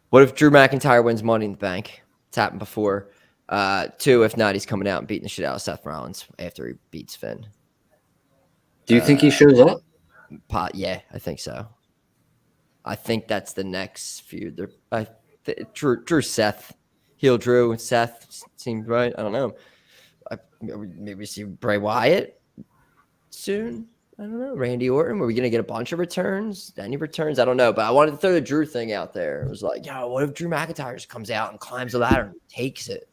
what if Drew McIntyre wins Money in the Bank? It's happened before. 2, if not, he's coming out and beating the shit out of Seth Rollins after he beats Finn. Do you think he shows up? Yeah, I think so. I think that's the next feud. Drew Seth. Heel Drew and Seth seemed right. I don't know. Maybe see Bray Wyatt soon. I don't know. Randy Orton. Were we going to get a bunch of returns? Any returns? I don't know. But I wanted to throw the Drew thing out there. It was like, yo, what if Drew McIntyre just comes out and climbs the ladder and takes it?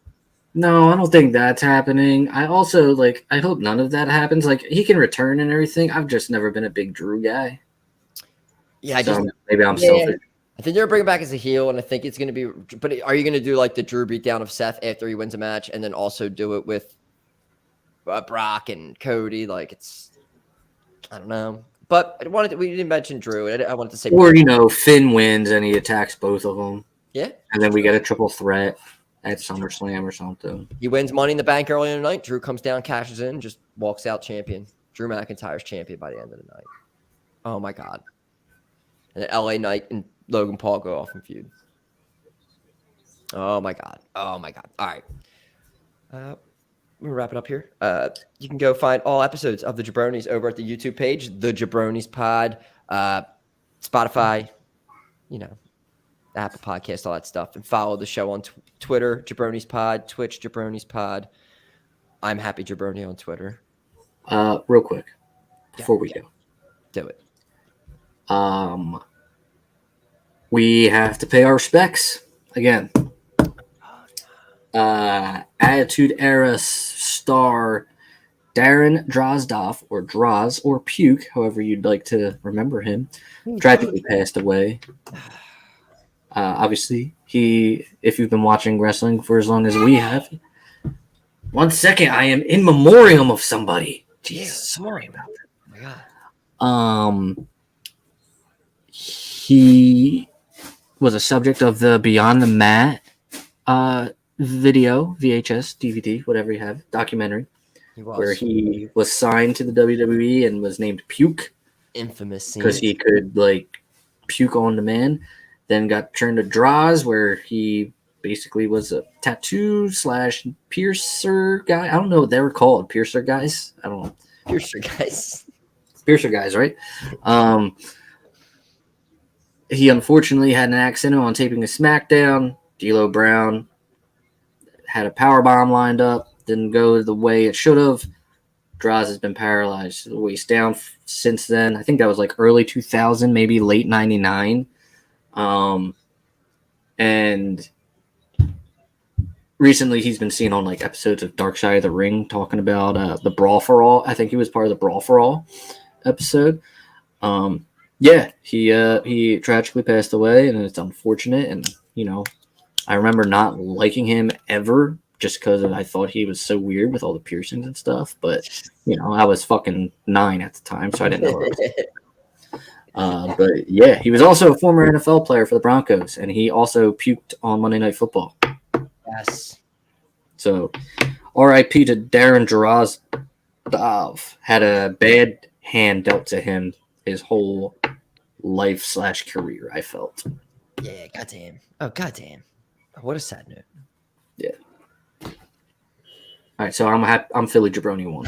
No, I don't think that's happening. I also, I hope none of that happens. Like, he can return and everything. I've just never been a big Drew guy. Yeah, maybe I'm selfish. I think they're going to bring him back as a heel, and I think it's going to be – but are you going to do, the Drew beatdown of Seth after he wins a match and then also do it with Brock and Cody? It's – I don't know. But we didn't mention Drew. I wanted to say – Or, Finn wins and he attacks both of them. Yeah. And then we get a triple threat at SummerSlam or something. He wins Money in the Bank early in the night. Drew comes down, cashes in, just walks out champion. Drew McIntyre's champion by the end of the night. Oh my God. And then LA Knight and Logan Paul go off in feud. Oh my God. Oh my God. All right. We're gonna wrap it up here. You can go find all episodes of the jaBROnis over at the YouTube page, the jaBROnis Pod, Spotify, Apple Podcast, all that stuff, and follow the show on Twitter, jaBROnis Pod, Twitch, jaBROnis Pod. I'm Happy jaBROni on Twitter. Real quick before we go, do it. We have to pay our respects again. Attitude Era star Darren Drozdov, or Droz, or Puke, however you'd like to remember him, tragically passed away. Obviously, if you've been watching wrestling for as long as we have, 1 second, I am in memoriam of somebody. Jesus, sorry about that. Oh my God. He was a subject of the Beyond the Mat video, VHS, DVD, whatever you have, documentary, where he was signed to the WWE and was named Puke. Infamous scene. Because he could, puke on demand. Then got turned to Droz, where he basically was a tattoo/piercer guy. I don't know what they were called. Piercer guys? I don't know. Piercer guys. Piercer guys, right? He unfortunately had an accident on taping a SmackDown. D'Lo Brown had a powerbomb lined up. Didn't go the way it should have. Droz has been paralyzed the waist down since then. I think that was early 2000, maybe late 99. And recently he's been seen on episodes of Dark Side of the Ring talking about the Brawl for All. I think he was part of the Brawl for All episode. He tragically passed away, and it's unfortunate. And I remember not liking him ever just because I thought he was so weird with all the piercings and stuff. But I was fucking 9 at the time, so I didn't know what I was. But yeah, he was also a former NFL player for the Broncos, and he also puked on Monday Night Football. Yes. So, R.I.P. to Darren Drozdov. Had a bad hand dealt to him his whole life/career, I felt. Yeah, goddamn. Oh, goddamn. What a sad note. Yeah. All right, so I'm Philly jaBROni 1.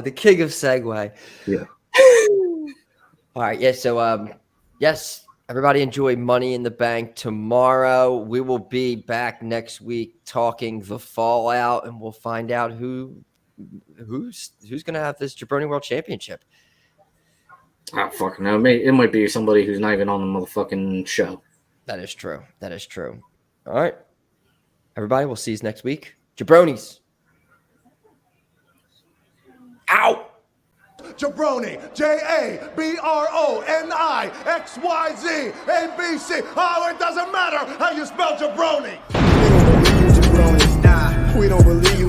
The king of segue. Yeah. All right. Yeah. So, yes, everybody enjoy Money in the Bank tomorrow. We will be back next week talking the fallout, and we'll find out who's going to have this jaBROni World Championship. I don't fucking know. It might be somebody who's not even on the motherfucking show. That is true. That is true. All right. Everybody, we'll see you next week. jaBROnis. Ow! jaBROni, JABRONI, XYZ, ABC. Oh, it doesn't matter how you spell jaBROni. We don't believe you, jaBROni. We don't believe you.